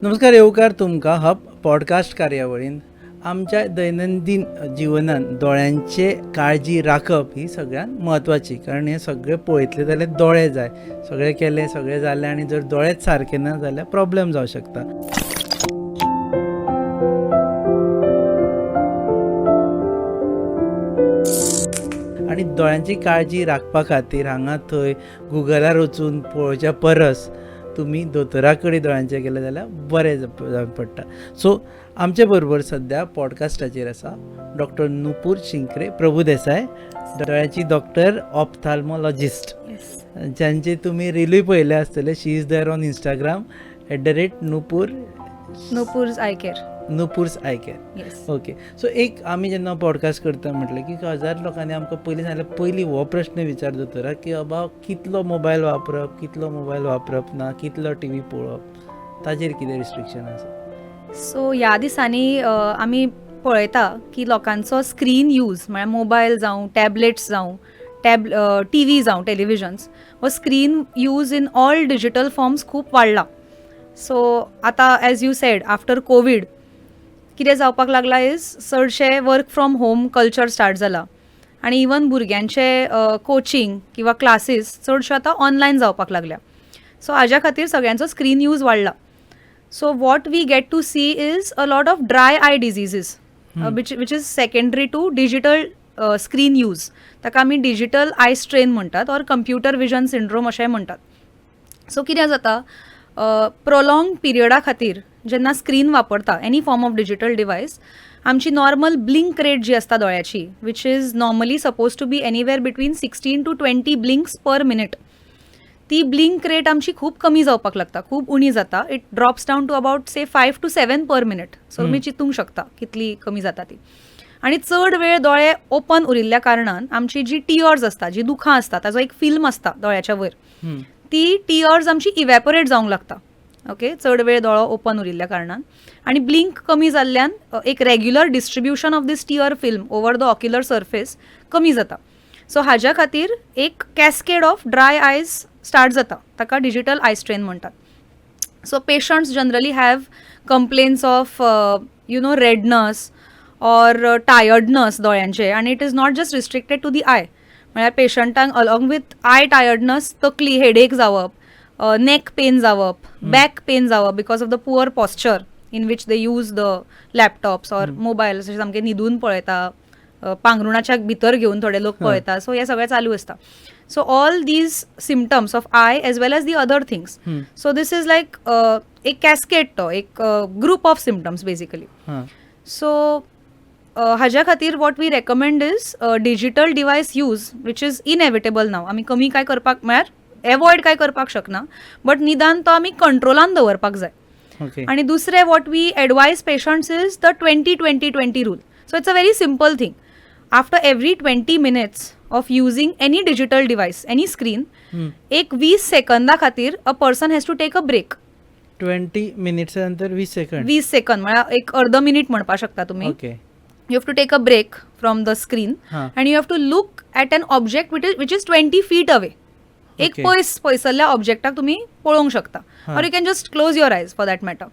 नमस्कार, येवकार तुमकां हब पॉडकास्ट कार्यावळीन आमच्या दैनंदिन जिवनात दोळ्यांचे काळजी राखप ही सगळ्यात म्हत्वाची. कारण हे सगळे पळयतले जाल्यार दोळे जाय. सगळे केले, सगळे जाले आनी जर दोळेच सारके ना जाल्यार प्रॉब्लेम जावं शकता. आनी दोळ्यांची काळजी राखपा खातीर हांगा थंय गुगलार वचून पळोवच्या परस तुमी दोतोरा कडेन दोळ्यांचे गेले जाल्यार बरें जावं पडटा. सो आमचे बरोबर सद्या पॉडकास्टाचेर आसा डॉक्टर नुपूर शिंकरे प्रभुदेसाय, दोळ्याची डॉक्टर ऑप्थाल्मॉलॉजिस्ट, ज्यांचे तुमी रिलूय पळयले आसतले. She is there on Instagram Nupur's eye care. Nupur's eye care. Okay. So एक आमी जेन्ना पॉडकास्ट करता म्हटलें की हजार लोकांनी आमकां पयलीं सांगलें, पयलीं हो प्रश्न विचार दोतोराक की बाबा कितलो मोबायल वापरप ना, कितलो टीव्ही पळोवप, ताजेर कितें रिस्ट्रिक्शन आसा? सो ह्या दिसांनी आमी पळयता की लोकांचो स्क्रीन यूज म्हळ्यार मोबायल जावं, टॅबलेट्स जावं, टीव्ही जावं, टेलिव्हिजन्स, हो screen use in all digital forms खूब वाडला. सो आतां as you said, after COVID कितें जावपाक लागला इज चडशे work from home culture start जाला आनी इवन भुरग्यांचे कोचिंग किंवा क्लासीस चडश्यो आतां ऑनलायन जावपाक लागल्या. सो हाज्या खातीर सगळ्यांचो स्क्रीन यूज वाडला. So what we get to see is a lot of dry eye diseases, which is secondary to digital screen use. ताका आमी डिजिटल आय स्ट्रेन म्हणटात और कंप्युटर विजन सिंड्रोम अशें म्हणटात. सो कितें जाता, प्रोलॉंग पिरियडा खातीर जेन्ना स्क्रीन वापरता any form of digital device, आमची नॉर्मल ब्लिंक रेट जी आसता दोळ्याची, which is normally suppose to be anywhere between 16 to 20 blinks per minute, ती ब्लिंक रेट आमची खूब कमी जावपाक लागता, खूब उणी जाता. It drops down to about 5 to 7 per minute. So तुमी चिंतूंक शकता कितली कमी जाता ती. आनी चड वेळ दोळे ओपन उरिल्ल्या कारणान आमची जी टियर्स आसता, जी दुखां आसता, ताजो एक फिल्म आसता दोळ्याच्या वयर, ती टियर्स आमची इवॅपोरेट जावंक लागता. ओके, चड वेळ दोळो ओपन उरिल्ल्या कारणान. आनी ब्लिंक कमी जाल्ल्यान एक regular distribution of this tear film over the ocular surface कमी जाता. सो हाज्या खातीर एक cascade of dry eyes start जाता, ताका डिजिटल आय स्ट्रेन म्हणटात. So patients generally have complaints of redness or tiredness दोळ्यांचे, आनी it is not just restricted to the eye. म्हळ्यार पेशंटांक अलॉंग विथ आय टायर्डनस तकली हेडेक जावप, नेक पेन जावप, बॅक पेन जावप because of the poor posture in which they use the laptops or mobile, अशें सामकें न्हिदून पळयता, पांघरुणाच्या भितर घेवन थोडे लोक पळयता. सो हें सगळें चालू आसता. So all these symptoms of eye as well as the other things. So this is like a cascade to एक group of symptoms basically. So हाज्या खातीर what we recommend is digital device use which is inevitable now. आमी कमी काय करपाक म्हळ्यार avoid काय करपाक शकना, बट निदान तो आमी कंट्रोलान दवरपाक जाय. आनी दुसरें what we advise patients is the 20-20-20 rule. So it's a very simple thing. After every 20 minutes of using any digital device, any screen, एक 20 सेकंदा खातीर a person has to take a break. 20 minutes नंतर 20 second? 20 second म्हळ्यार एक अर्द minute म्हणपा शकता तुमी. Okay. You have to take a break from the screen and you have to look at an object which is 20 feet away. एक पयसल्ल्या ऑब्जेक्टाक तुमी पळोवंक शकता, or you can just close your eyes for that matter.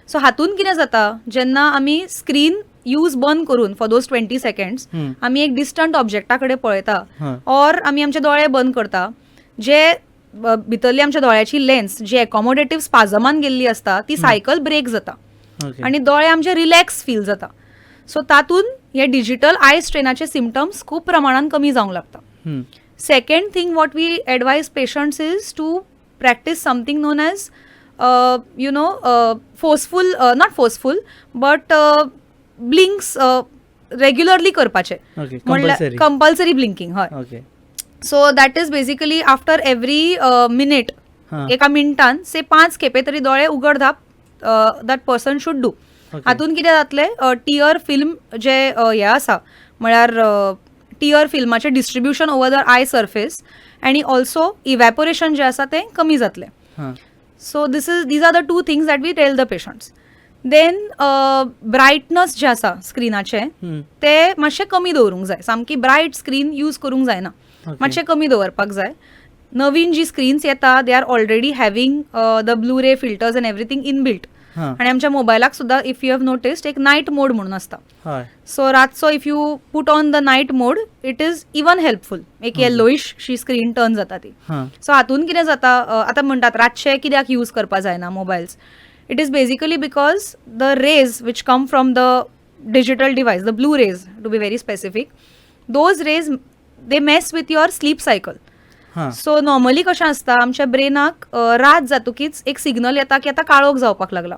So हातून कितें जाता, जेन्ना आमी screen use बंद करून फॉर दोज 20 सेकंड्स आमी एक डिस्टंट ऑब्जेक्टा कडेन पळयता, ऑर आमी आमचे दोळे बंद करता, जे भितरली आमच्या दोळ्याची लेन्स जी एकॉमोडेटिव्ह स्पाझमान गेल्ली आसता ती सायकल ब्रेक जाता आनी दोळे आमचे रिलॅक्स फील जाता. सो तातून हे डिजिटल आय स्ट्रेनाचे सिम्पटम्स खूब प्रमाणान कमी जावंक लागता. Second thing what we advise patients is to practice something known as forceful, not forceful but blinks regularly करपाचे, म्हणल्यार कंपल्सरी ब्लिंकिंग. हय. So that is basically after every minute, एका मिनटान 5 खेपे तरी दोळे उगडधाप दॅट पर्सन शूड डू. हातून कितें जातलें, टियर फिल्म जे हे आसा म्हळ्यार टियर फिल्माचें distribution over the eye surface आनी ऑल्सो इवॅपोरेशन जें आसा तें कमी जातलें. So these are the two things that we tell the patients. Then brightness जे आसा स्क्रिनाचे ते मातशें कमी दवरूंक जाय. सामकी ब्रायट स्क्रीन यूज करूंक जायना, मातशें कमी दवरपाक जाय. नवीन जी स्क्रीन्स येता they are already having the blue ray filters end everything inbuilt. हां. आणि आमच्या मोबायलाक सुद्धा इफ यू हॅव नोटिस्ड एक नाईट मोड म्हणून असता. हय. सो रातचो if you put on the night mode it is even helpful. एक येल्लोइश शी स्क्रीन टर्न जाता ती. हां. सो हातून कितें जाता, आतां म्हणटात रातचे कित्याक यूज करपा जायना mobiles. It is basically because the rays which come from the digital device, the blue rays to be very specific, those rays they mess with your sleep cycle. हां. सो नॉर्मली कशें आसता, आमच्या ब्रेनाक रात जातकीच एक signal येता की आतां काळोख जावपाक लागला.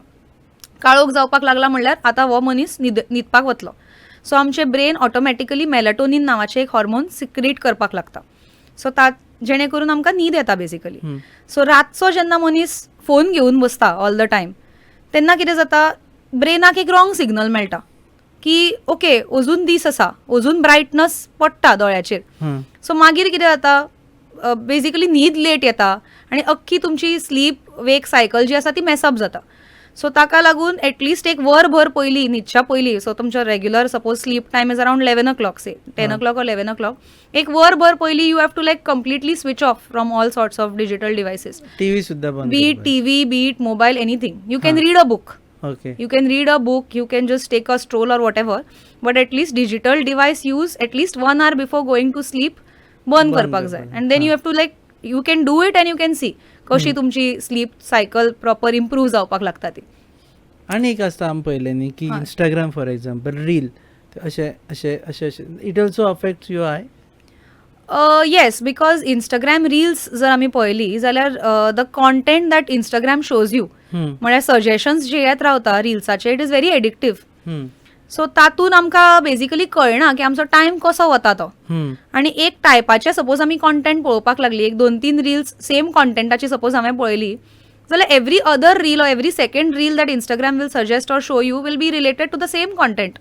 काळोख जावपाक लागला म्हणल्यार आतां हो मनीस न्हिदपाक वतलो. सो आमचे ब्रेन ऑटोमॅटिकली मेलाटोनीन नांवाचें एक हॉर्मोन सिक्रेट करपाक लागता. सो जेणे करून आमकां न्हीद येता बेसिकली. सो रातचो जेन्ना मनीस फोन घेवन बसता ऑल द टायम, तेन्ना कितें जाता, ब्रेनाक एक रॉंग सिग्नल मेळटा की ओके अजून दीस आसा, अजून ब्रायटनस पडटा दोळ्याचेर. सो मागीर कितें जाता, बेसिकली न्हीद लेट येता आनी अख्खी तुमची स्लीप वेक सायकल जी आसा ती मॅसअप जाता. सो ताका लागून एटलिस्ट एक वरभर पयलीं न्हिदच्या पयलीं, सो तुमचो regular suppose sleep time is around 11 o'clock say 10 o'clock or 11 o'clock, एक वरभर पयलीं you have to like completely switch off from all sorts of digital devices. TV सुद्धा बंद. Be it TV, be it mobile, anything. You can read a book. Okay. You can read a book, you can just take a stroll or whatever, but at least digital device use at least 1 hour before going to sleep बंद करपाक जाय. And then you have to like, you can do it and you can see कशी तुमची sleep cycle proper improve जावपाक लागता ती. आनी एक आसता आमी पयलें न्ही की इंस्टाग्राम फॉर एग्जाम्पल रील अशें it also affects your I. Yes, because Instagram reels जर आमी पळयली जाल्यार the content that Instagram shows you म्हळ्यार सजेशन्स जे येत रावता रिल्साचे, इट इज व्हेरी एडिक्टीव. सो तातून आमकां बेसिकली कळना की आमचो टायम कसो वता तो. आनी एक टायपाचे सपोज आमी कॉन्टेंट पळोवपाक लागली, एक 2-3 रील्स सेम कॉन्टेंटाची सपोज हांवें पळयली जाल्यार every other reel or every second reel that Instagram will suggest or show you will be related to the same content.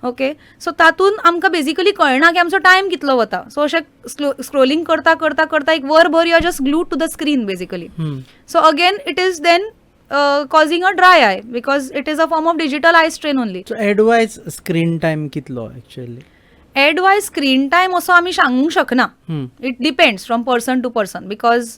Okay. So तातून आमकां बेसिकली कळना की आमचो टायम कितलो वता. सो अशें स्क्रोलिंग करता करता करता एक वरभर you are just glued to the screen basically. So again it is then causing a dry eye because it is a form of digital eye strain only. So advise screen time कितलो actually? Advise screen time असो आमी सांगूंक शकना. It depends from person to person because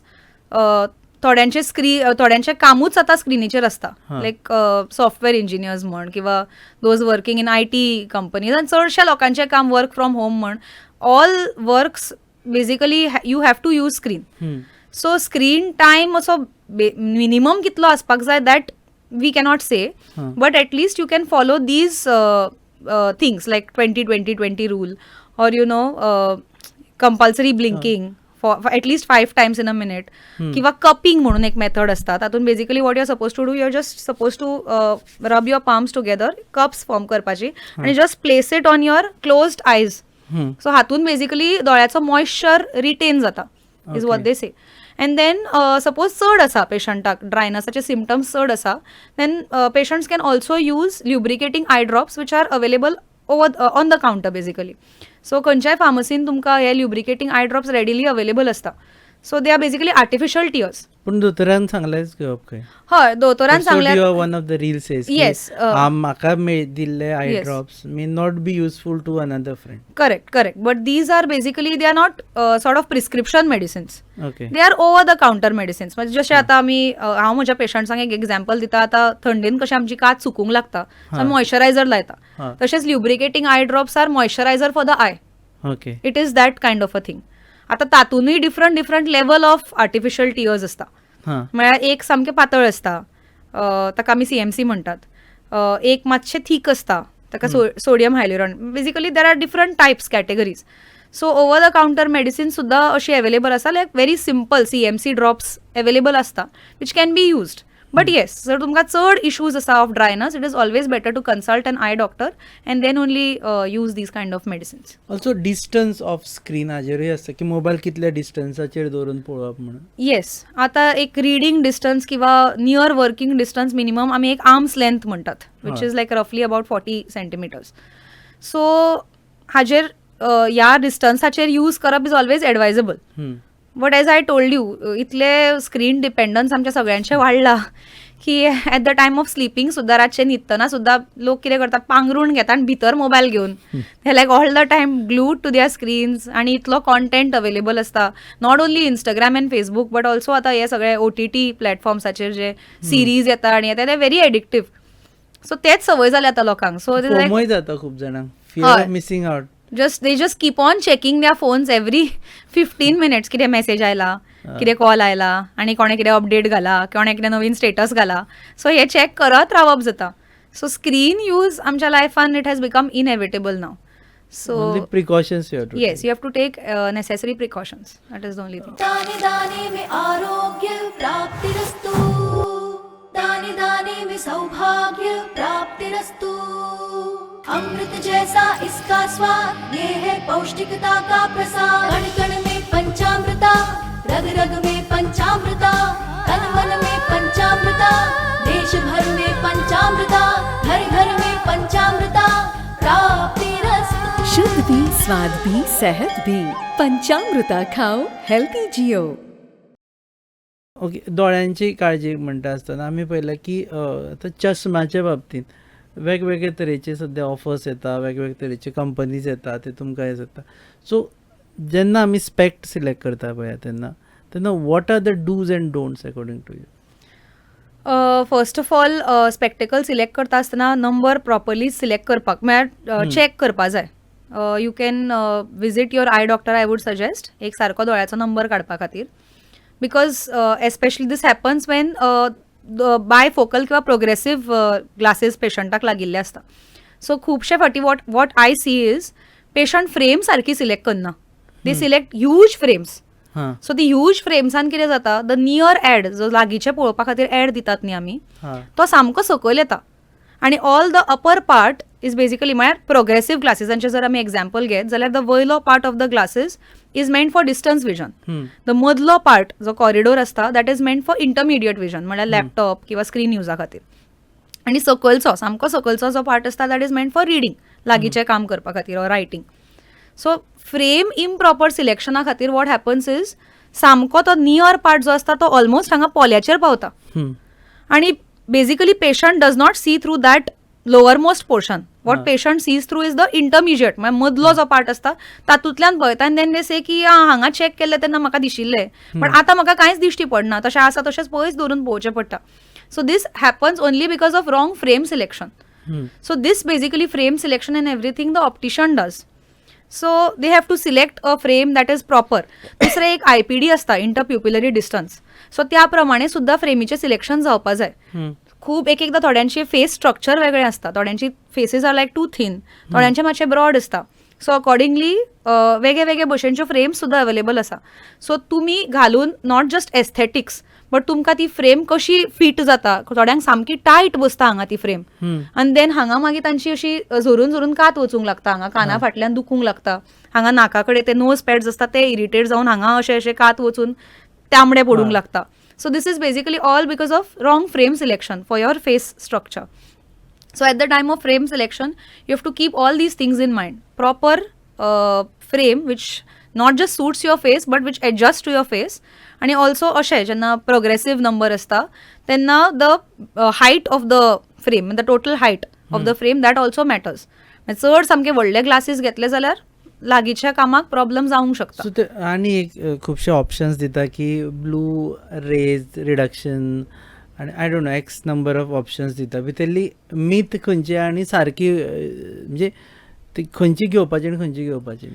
थोड्यांचे कामूच आतां स्क्रिनीचेर आसता, लायक software engineers म्हण किंवा those working in IT companies, आनी चडशा लोकांचें काम वर्क फ्रॉम होम म्हण, all works basically you have to use screen. So screen time असो मिनिमम कितलो आसपाक जाय that we cannot say, but at least you can follow these things like 20-20-20 rule or you know compulsory blinking for at least 5 times in a minute. किंवा cupping म्हणून एक method असता, तातून basically what you R suppose to do, you are just suppose to rub your palms together, cups form करपाची आणि just place it on your closed eyes. So हातून basically दोळ्याचो moisture retain जाता is what they say. And then suppose चड आसा पेशंटाक, ड्रायनसाचे symptoms चड आसा, then patients can also use lubricating eye drops which are available on the counter basically. So खंयच्याय फार्मसीन तुमकां हे lubricating eye drops readily available आसता. So they are basically artificial tears. पूण दोतोरान सांगलेच घेवप खंय? हय, दोतोरान सांगलें. One of the reel says yes, म्हाका दिल्ले eye drops may not be useful to another friend. Correct. But these are basically they are not sort of prescription medicines. Okay. They are over the counter medicines. म्हणजे जशें आतां आमी, हांव म्हज्या पेशंट्सांक एक example दिता, आतां थंडेन कशें आमची कात सुकूंक लागता, आमी मॉइश्चरायझर लायता, तशेंच lubricating eye drops are moisturiser for the eye. Okay. It is that kind of a thing. आतां तातूनय different level of artificial tears आसता. म्हळ्यार एक सामकें पातळ आसता, ताका आमी CMC म्हणटात. एक मातशें थीक आसता, ताका sodium hyaluron. Basically there are different types, categories. So over the counter medicine सुद्धा अशी अवेलेबल आसा, like very simple CMC drops available आसता which can be used. But yes, जर तुमकां चड इश्यूज आसा of dryness, it is always better to consult an eye doctor and then only use these kind of medicines. Also distance of screen हाजेरूय आसता की mobile कितल्या डिस्टन्साचेर दवरून पळोवप म्हणून. येस, आतां एक रिडींग डिस्टन्स किंवा नियर वर्किंग डिस्टन्स मिनिमम आमी एक आर्म्स लेंथ म्हणटात, विच इज लायक रफली अबाउट 40 centimeters. सो हाजेर ह्या डिस्टन्साचेर यूज करप is always advisable. But as I told you, इतले स्क्रीन डिपेंडन्स आमच्या सगळ्यांचे वाडला की at the time of sleeping सुद्दां रातचे न्हिदतना सुद्दां लोक कितें करता पांघरूण घेता आनी भितर मोबायल घेवन ते like all the time glued to their screens आनी इतलो कॉन्टेंट अवेलेबल आसता not only Instagram and Facebook but also आतां हे सगळे OTT प्लॅटफॉर्म्साचेर जे सिरीज येता आनी येता ते व्हेरी एडिक्टीव सो तेच संवय जाल्या आतां लोकांक सो फोमोय जाता खूप जाणांक fear of missing out they just keep on checking their phones every 15 minutes कितें मेसेज आयला कितें कॉल आयला आनी कोणें कितें अपडेट घाला कोणें कितें नवीन स्टेटस घाला सो हे चॅक करत रावप जाता सो स्क्रीन यूज आमच्या लायफान it has become inevitable now so Only precautions you have to yes you have to take necessary precautions that is the only thing दाने दाने में आरोग्य प्राप्तिरस्तु दाने दाने में सौभाग्य प्राप्तिरस्तु अमृत जैसा इसका स्वाद ये है पौष्टिकता का प्रसाद कण कण में पंचामृता रग रग में पंचामृता तन मन में पंचामृता देश भर में पंचामृता घर घर में पंचामृता प्राप्तिरस्तु शुद्ध भी स्वाद भी सेहत भी पंचामृता खाओ हेल्थी जियो. ओके दोळ्यांची काळजी म्हणटा आसतना आमी पळयलां की आतां चश्म्याच्या बाबतींत वेगवेगळे तरेचे सद्या ऑफर्स येता वेगवेगळे तरेचे कंपनीज येता ते तुमकां हे जाता सो जेन्ना आमी स्पेक्ट सिलेक्ट करता पळय तेन्ना what are the dos and don'ts according to you first of all spectacle select करता आसतना नंबर प्रॉपरली सिलेक्ट करपाक म्हळ्यार चॅक करपा जाय you can visit your eye doctor I would suggest एक सारको दोळ्याचो नंबर काडपा खातीर because especially this happens when bifocal किंवा प्रोग्रेसीव ग्लासेस पेशंटाक लागिल्ले आसता सो खुबशे फावटी what I see is patient frame सारकी सिलेक्ट करना they select huge frames so ती ह्यूज फ्रेम्सान कितें जाता द नियर एड जो लागींचे पळोवपा खातीर एड दितात न्ही आमी तो सामको सकयल येता आनी all the upper part is basically म्हळ्यार प्रोग्रेसीव ग्लासेसांचे जर आमी एग्जाम्पल घेत जाल्यार द वयलो part of the glasses is meant for distance vision the मदलो पार्ट जो कॉरिडोर आसता that is meant for intermediate vision म्हळ्यार लॅपटॉप किंवा स्क्रीन युजा खातीर आनी सकयलचो सामको सकयलचो जो पार्ट आसता that is meant for reading लागींचें काम करपा खातीर or writing so frame improper सिलेक्शना खातीर वॉट हॅपन्स इज सामको तो नियर पार्ट जो आसता तो ऑलमोस्ट हांगा पोल्याचेर पावता आनी basically patient does not see through that lower most portion what patient sees through is the intermediate म्हळ्यार मदलो जो पार्ट आसता तातूंतल्यान पळयता आनी देन दे से की हांगा चॅक केल्ले तेन्ना म्हाका दिशिल्लें पण आतां म्हाका कांयच दिश्टी पडना तशें आसा तशेंच पयस दवरून पळोवचें पडटा so this happens only because of wrong frame selection so this basically frame selection and everything the optician does so they have to select a frame that is proper दुसरें एक IPD आसता इंटरप्युपिलरी डिस्टन्स सो त्या प्रमाणे सुद्दां फ्रेमीचें selection जावपा जाय खूब एक एकदां थोड्यांचे फेस स्ट्रक्चर वेगळे आसता थोड्यांची faces are like too thin थोड्यांचे मातशे ब्रॉड आसता सो अकॉर्डिंगली वेगळे वेगळे भशेनच्यो फ्रेम्स सुद्दां अवेलेबल आसा सो तुमी घालून नॉट जस्ट एस्थेटिक्स बट तुमकां ती फ्रेम कशी फिट जाता थोड्यांक सामकी टायट बसता हांगा ती फ्रेम आनी देन हांगा मागीर तांची अशी झरून झरून कात वचूंक लागता हांगा काना फाटल्यान दुखूंक लागता हांगा नाका कडेन ते नोज पॅड्स आसता ते इरिटेट जावन हांगा अशे अशे कात वचून तांबडे पडूंक लागता So this is basically all because of wrong frame selection for your face structure. So at the time of frame selection, you have to keep all these things in mind. Proper frame which not just suits your face but which adjusts to your face. And also अशें जेन्ना progressive number आसता तेन्ना the height of the frame, the total height of the frame that also matters. चड सामके व्हडले glasses घेतले जाल्यार लागींच्या कामाक प्रॉब्लेम जावंक शकता सो आनी एक खुबशे ऑप्शन्स दिता की ब्लू रेज रिडक्शन आनी I don't no x number of options दिता भितरली मीथ खंयची आनी सारकी म्हणजे ती खंयची घेवपाची आनी खंयची घेवपाची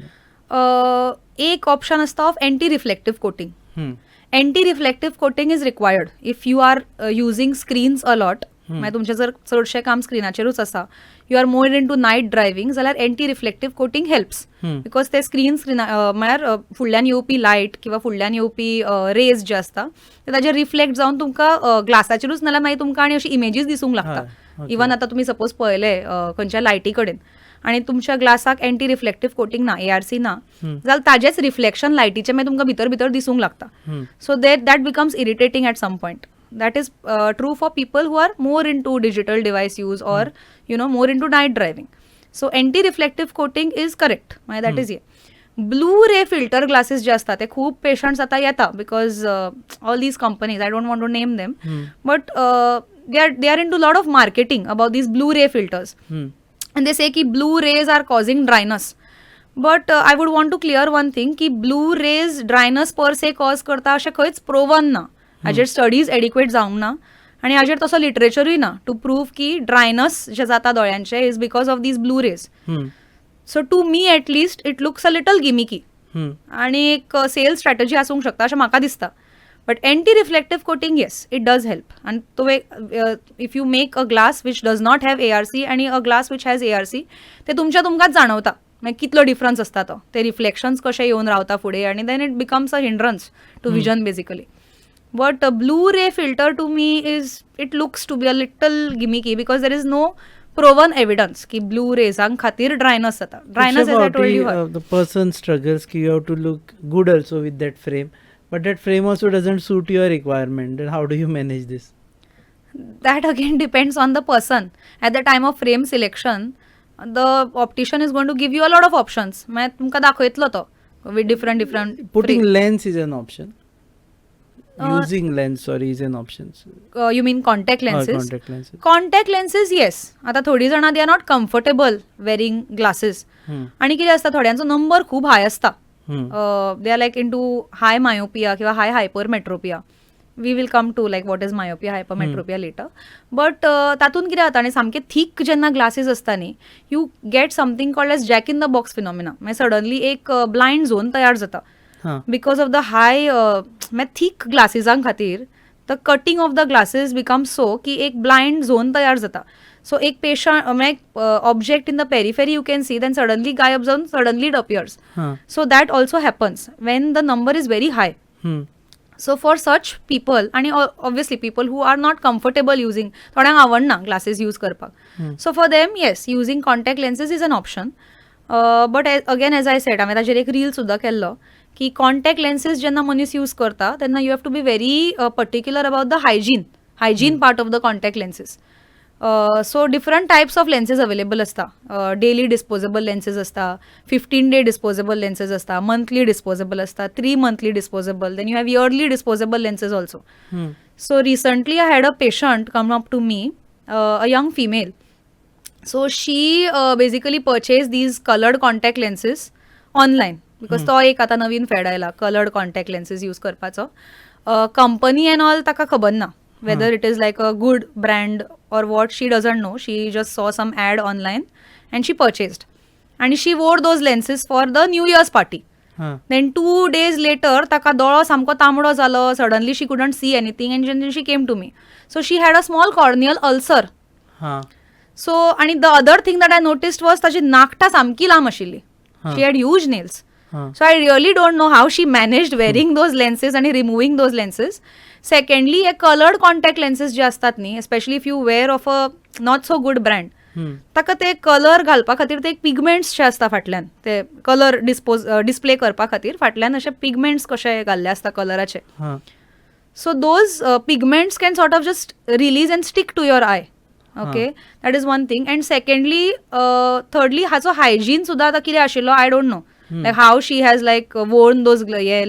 एक ऑप्शन आसता of anti reflective coating anti reflective coating is required if you are using screens a lot मागीर तुमचें जर चडशें काम स्क्रिनाचेरूच आसा you are more into night driving जाल्यार anti reflective coating helps because ते स्क्रीन म्हळ्यार फुडल्यान येवपी लायट किंवा फुडल्यान येवपी रेज जे आसता ते ताजेर रिफ्लेक्ट जावन तुमकां ग्लासाचेरूच नाल्यार मागीर तुमकां आनी अशी इमेजीस दिसूंक लागता इवन आतां तुमी सपोज पळयले खंयच्या लायटी कडेन आनी तुमच्या ग्लासाक एंटी रिफ्लेक्टिव्ह कोटिंग ना ARC ना जाल्यार ताजेच रिफ्लेक्शन लायटीचे मागीर तुमकां भितर भितर दिसूंक लागता so that becomes irritating at some point that is true for people who are more into digital device use or more into night driving. So anti reflective coating is correct. That is blue ray filter glasses जे असतात ते खूप patients आता येता because all these companies I don't want to name them but they are into lot of marketing about these blue ray filters. And they say ki blue rays are causing dryness. But I would want to clear one thing ki blue rays dryness per se cause करता अशें खंयच proven ना. हाजेर studies adequate जावंक ना आनी हाजेर तसो लिटरेचरूय ना टू प्रूव की ड्रायनस जे जाता दोळ्यांचे is because of these blue rays. So to me at least it looks a little gimmicky आनी एक सेल्स स्ट्रॅटजी आसूंक शकता अशें म्हाका दिसता. But anti reflective coating yes it does help. आनी तुवें if you make a glass which does not have ARC आनी a glass which has ARC ते तुमकांच जाणवता मागीर कितलो डिफरन्स आसता तो. ते रिफ्लेक्शन्स कशे येवन रावता फुडें आनी then it becomes a hindrance to vision basically. But a blue ray filter to me it looks to be a little gimmicky because there is no proven evidence ki blue rays ang khatir dryness jata. Dryness, as I told you. The person struggles ki you have to look good also with that frame, but that frame also doesn't suit your requirement. Then how do you manage this? That again depends on the person. At the time of frame selection, the optician is going to give you a lot of options. मैं तुमका दाखयतलो तो with different Putting frame. lens is an option. Using lens, sorry, is an option. You mean contact lenses? Contact lenses. Contact lenses, yes. आता थोडी जाणां they are not comfortable wearing glasses. आणि कितें आसता थोड्यांचो number खूब हाय आसता. They are like into high myopia किंवा high hypermetropia. We will come to like what is myopia, hypermetropia later. But तातून कितें जाता आनी सामके thick जेन्ना glasses आसता न्ही, you get something called as jack in the box phenomena. मागीर suddenly एक blind zone तयार जाता. Because of the high thick glasses खातीर the cutting of the glasses becomes so की एक blind zone तयार जाता. So एक patient object in the periphery you can see then suddenly गायब जाऊन suddenly it appears. So that also happens when the number is very high. So for such people and obviously people who are not comfortable using थोड्यांक आवडना glasses use करपाक. So for them yes using contact lenses is an option. But again as I said हांवें ताचेर एक reel सुद्दां केल्लो की contact lenses जेन्ना मनीस यूज करता तेन्ना you have to be very particular about the hygiene part of the contact lenses. So different types of lenses available आसता. डेली डिस्पोजेबल लेन्सीस आसता, 15-day डिस्पोजेबल लेन्सीस आसता, मंथली डिस्पोजेबल आसता, 3 monthly disposable, then you have yearly disposable lenses also. So recently I had a patient come up to me, a young female. So she basically purchase these coloured contact lenses online because तो एक आतां नवीन फेड आयला coloured contact lenses use करपाचो. Company N all ताका खबर ना whether it is like a good brand or what, she doesn't know. She just saw some ad online and she purchased and she wore those lenses for the New Year's party. Then 2 days later taka dolo samko tamdo jalo, suddenly she couldn't see anything and then she came to me. So she had a small corneal ulcer. So and the other thing that I noticed was tachi nakta samki lam ashili. She had huge nails. So I really don't know how she managed wearing those lenses and removing those lenses. Secondly, a colored contact lenses जे असतात न्ही, especially if you wear of a not so good brand, ताका ते colour घालपा खातीर ते pigments जे आसता फाटल्यान, ते कलर डिस्प्ले करपा खातीर फाटल्यान अशे पिगमेंट्स कशे घाल्ले आसता कलराचे. So those pigments can sort of just release and stick to your eye. Okay, that is one thing. And secondly, thirdly, हाचो hygiene सुद्धा आतां कितें आशिल्लो I don't know. Like how she has like worn those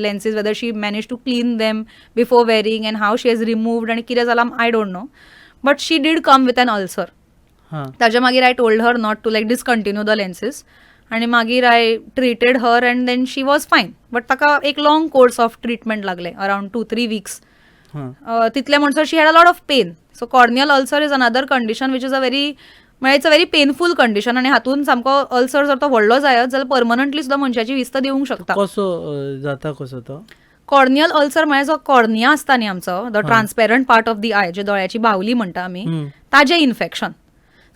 lenses, whether she managed to clean them before wearing and how she has removed and कितें जालां I don't know. But she did come with an ulcer. ताच्या मागीर I told her not to like discontinue the lenses. आणि मागीर I treated her and then she was fine. But ताका एक long course of treatment लागले around 2-3 weeks. तितले म्हणसर she had a lot of pain. So corneal ulcer is another condition which is a very म्हणजे it's a very painful condition आणि हातून सामको ulcer जर तो व्हडलो जायत जाल्यार परमनंटली सुद्दां मनशाची विस्त दिवंक शकता. कसो जाता कसो तो कॉर्नियल अल्सर म्हणजे जो कॉर्निया आसता न्ही आमचो, the transparent part of the I, जे दोळ्याची बावली म्हणटा आमी, ताजें इन्फेक्शन.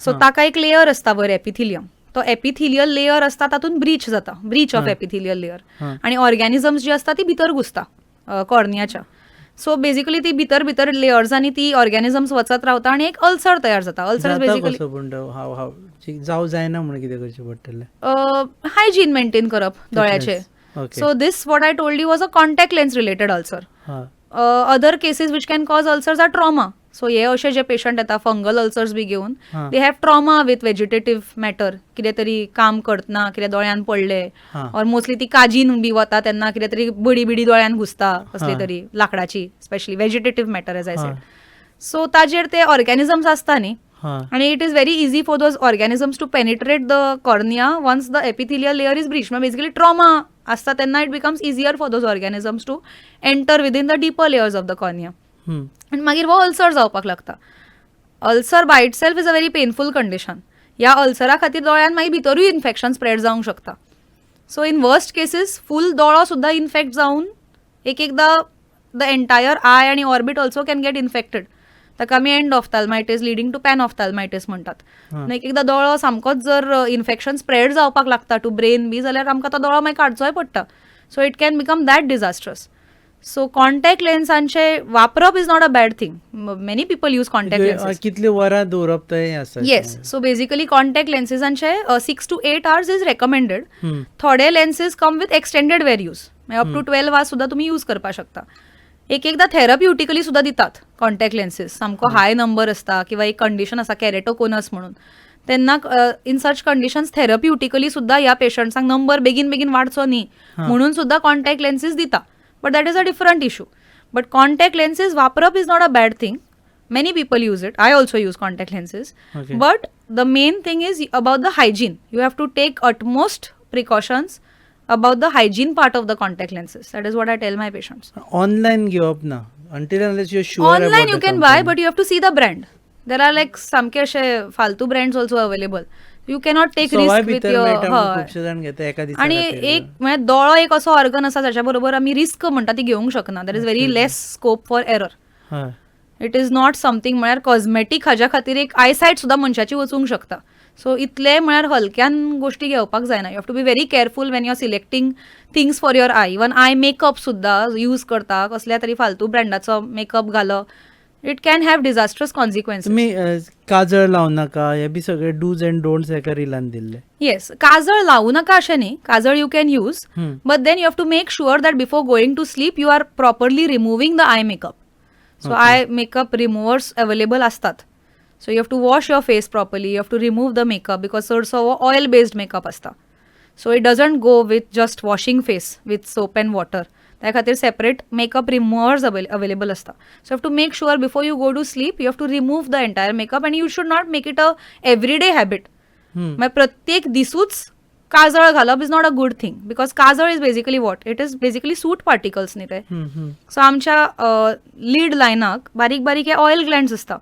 सो ताका एक लेयर आसता वयर एपिथिलियम, तो एपिथिलियल लेयर आसता तातून ब्रीच जाता, ब्रीच ऑफ एपिथिलियल लेयर, आणि ऑर्गॅनिझम्स जी आसता ती भितर घुसता कॉर्नियाच्या. सो बेसिकली ती भितर भितर लेयर्सांनी ती ऑर्गॅनिझम्स वचत रावता आणि एक अल्सर तयार जाता. अल्सर बेसिकली जावं जायना म्हणून कितें करचें पडटलें? हायजीन मेंटेन करप दोळ्याचे. So this what I told you was a contact lens related ulcer. Other cases which can cause ulcers are trauma. So हे अशे जे पेशंट येता फंगल अल्सर्स बी घेवन, they have trauma with vegetative matter, कितें तरी काम करतना कितें दोळ्यान पडले, ऑर मोस्टली ती काजीन बी वता तेन्ना कितें तरी बडी बिडी दोळ्यान घुसता कसली तरी लाकडाची, specially vegetative matter as I said. So ताजेर ते ऑर्गॅनिझम्स आसता न्ही हां आणि it is very easy for those organisms to penetrate the cornea once the epithelial layer is breach. Basically trauma आसता तेन्ना it becomes easier for those organisms to enter within the deeper layers of the cornea. आनी मागीर हो ulcer जावपाक लागता. Ulcer by itself is a very painful condition. ह्या अल्सरा खातीर दोळ्यान मागीर भितरूय इन्फेक्शन स्प्रेड जावंक शकता. सो इन वर्स्ट केसीस फूल दोळो सुद्दां इन्फेक्ट जावन एकदां द एंटायर आय आनी orbit also can get infected. ताका आमी एंड ऑफ्थॅल्मायटीस लिडींग टू पॅन ऑफ्थॅल्मायटीस म्हणटात. आनी एकदां दोळो सामकोच जर इन्फेक्शन स्प्रेड जावपाक लागता टू ब्रेन बी जाल्यार आमकां तो दोळो मागीर काडचोय पडटा. So it can become that disastrous. So contact लेन्सांचे वापरप is not a bad thing. Many people use contact lenses. कितले वरां दवरप तें आसा. येस. सो बेसिकली कॉन्टॅक्ट लेन्सेसांचे 6 to 8 hours इज रेकमेंडेड. थोडे lenses come with extended wear use up to 12 hours सुद्दां तुमी यूज करपाक शकता. एकदां थेरप्युटिकली सुद्दां दितात कॉन्टॅक्ट लेन्सेस. सामको हाय नंबर आसता किंवा एक कंडिशन आसा कॅरेटोकोनस म्हणून. तेन्ना इन सच कंडिशन्स थेरप्युटिकली सुद्दां ह्या पेशंट्सांक नंबर बेगीन बेगीन वाडचो न्ही म्हणून सुद्दां कॉन्टॅक्ट लेन्सेस दिता. But that is a different issue. But contact lenses वापरप is not a bad thing. Many people use it. I also use contact lenses. But the main thing is about the hygiene. You have to take utmost precautions about the hygiene part of the contact lenses. That is what I tell my patients. Online घेवप ना until unless you're sure Online about you the can company. buy, but you have to see the brand. There are like samke अशे फालतू brands also available. You cannot take सवाय risk with भितर your मेळटा म्हणून हय. खुबशे जाण घेता एका दिसा आणि खातीर. एक म्हणजे दोळो एक असो ऑर्गन आसा जाच्या बरोबर आमी रिस्क म्हणटा ती घेवंक शकना. There is very less scope for error. हय इट इज नॉट समथींग म्हळ्यार कॉस्मेटीक हाज्या खातीर एक आयसायट सुद्दां मनशाची वचूंक शकता. सो इतले म्हळ्यार हलक्यान गोश्टी घेवपाक जायना. You have to be very careful when you are selecting things for your eye. Even eye makeup सुद्दां यूज करता कसल्या तरी फालतू ब्रँडाचो मेकअप घालप. It can have disastrous consequences. तुमी काजळ लावं नाका हे बी सगळे डूज अँड डोंट्स एका रिलान दिल्ले. येस. काजळ लावू नका अशें न्ही. Kajal you can use. But then you have to make sure that before going to sleep you are properly removing the eye makeup. So eye makeup removers available असतात. So you have to wash your face properly. You have to remove the makeup because चडसो हो oil based makeup आसता. So it doesn't go with just washing face with soap and water. त्या खातीर separate makeup removers available आसता. So have to make sure before you go to sleep you have to remove the entire makeup and you should not make it a everyday habit. म्हणजे प्रत्येक दिसूच काजळ घालप is not a good thing because kajal is basically what it is basically soot particles न्ही ते. So आमच्या lid लायनाक बारीक बारीक हे ऑयल ग्लँड्स आसता.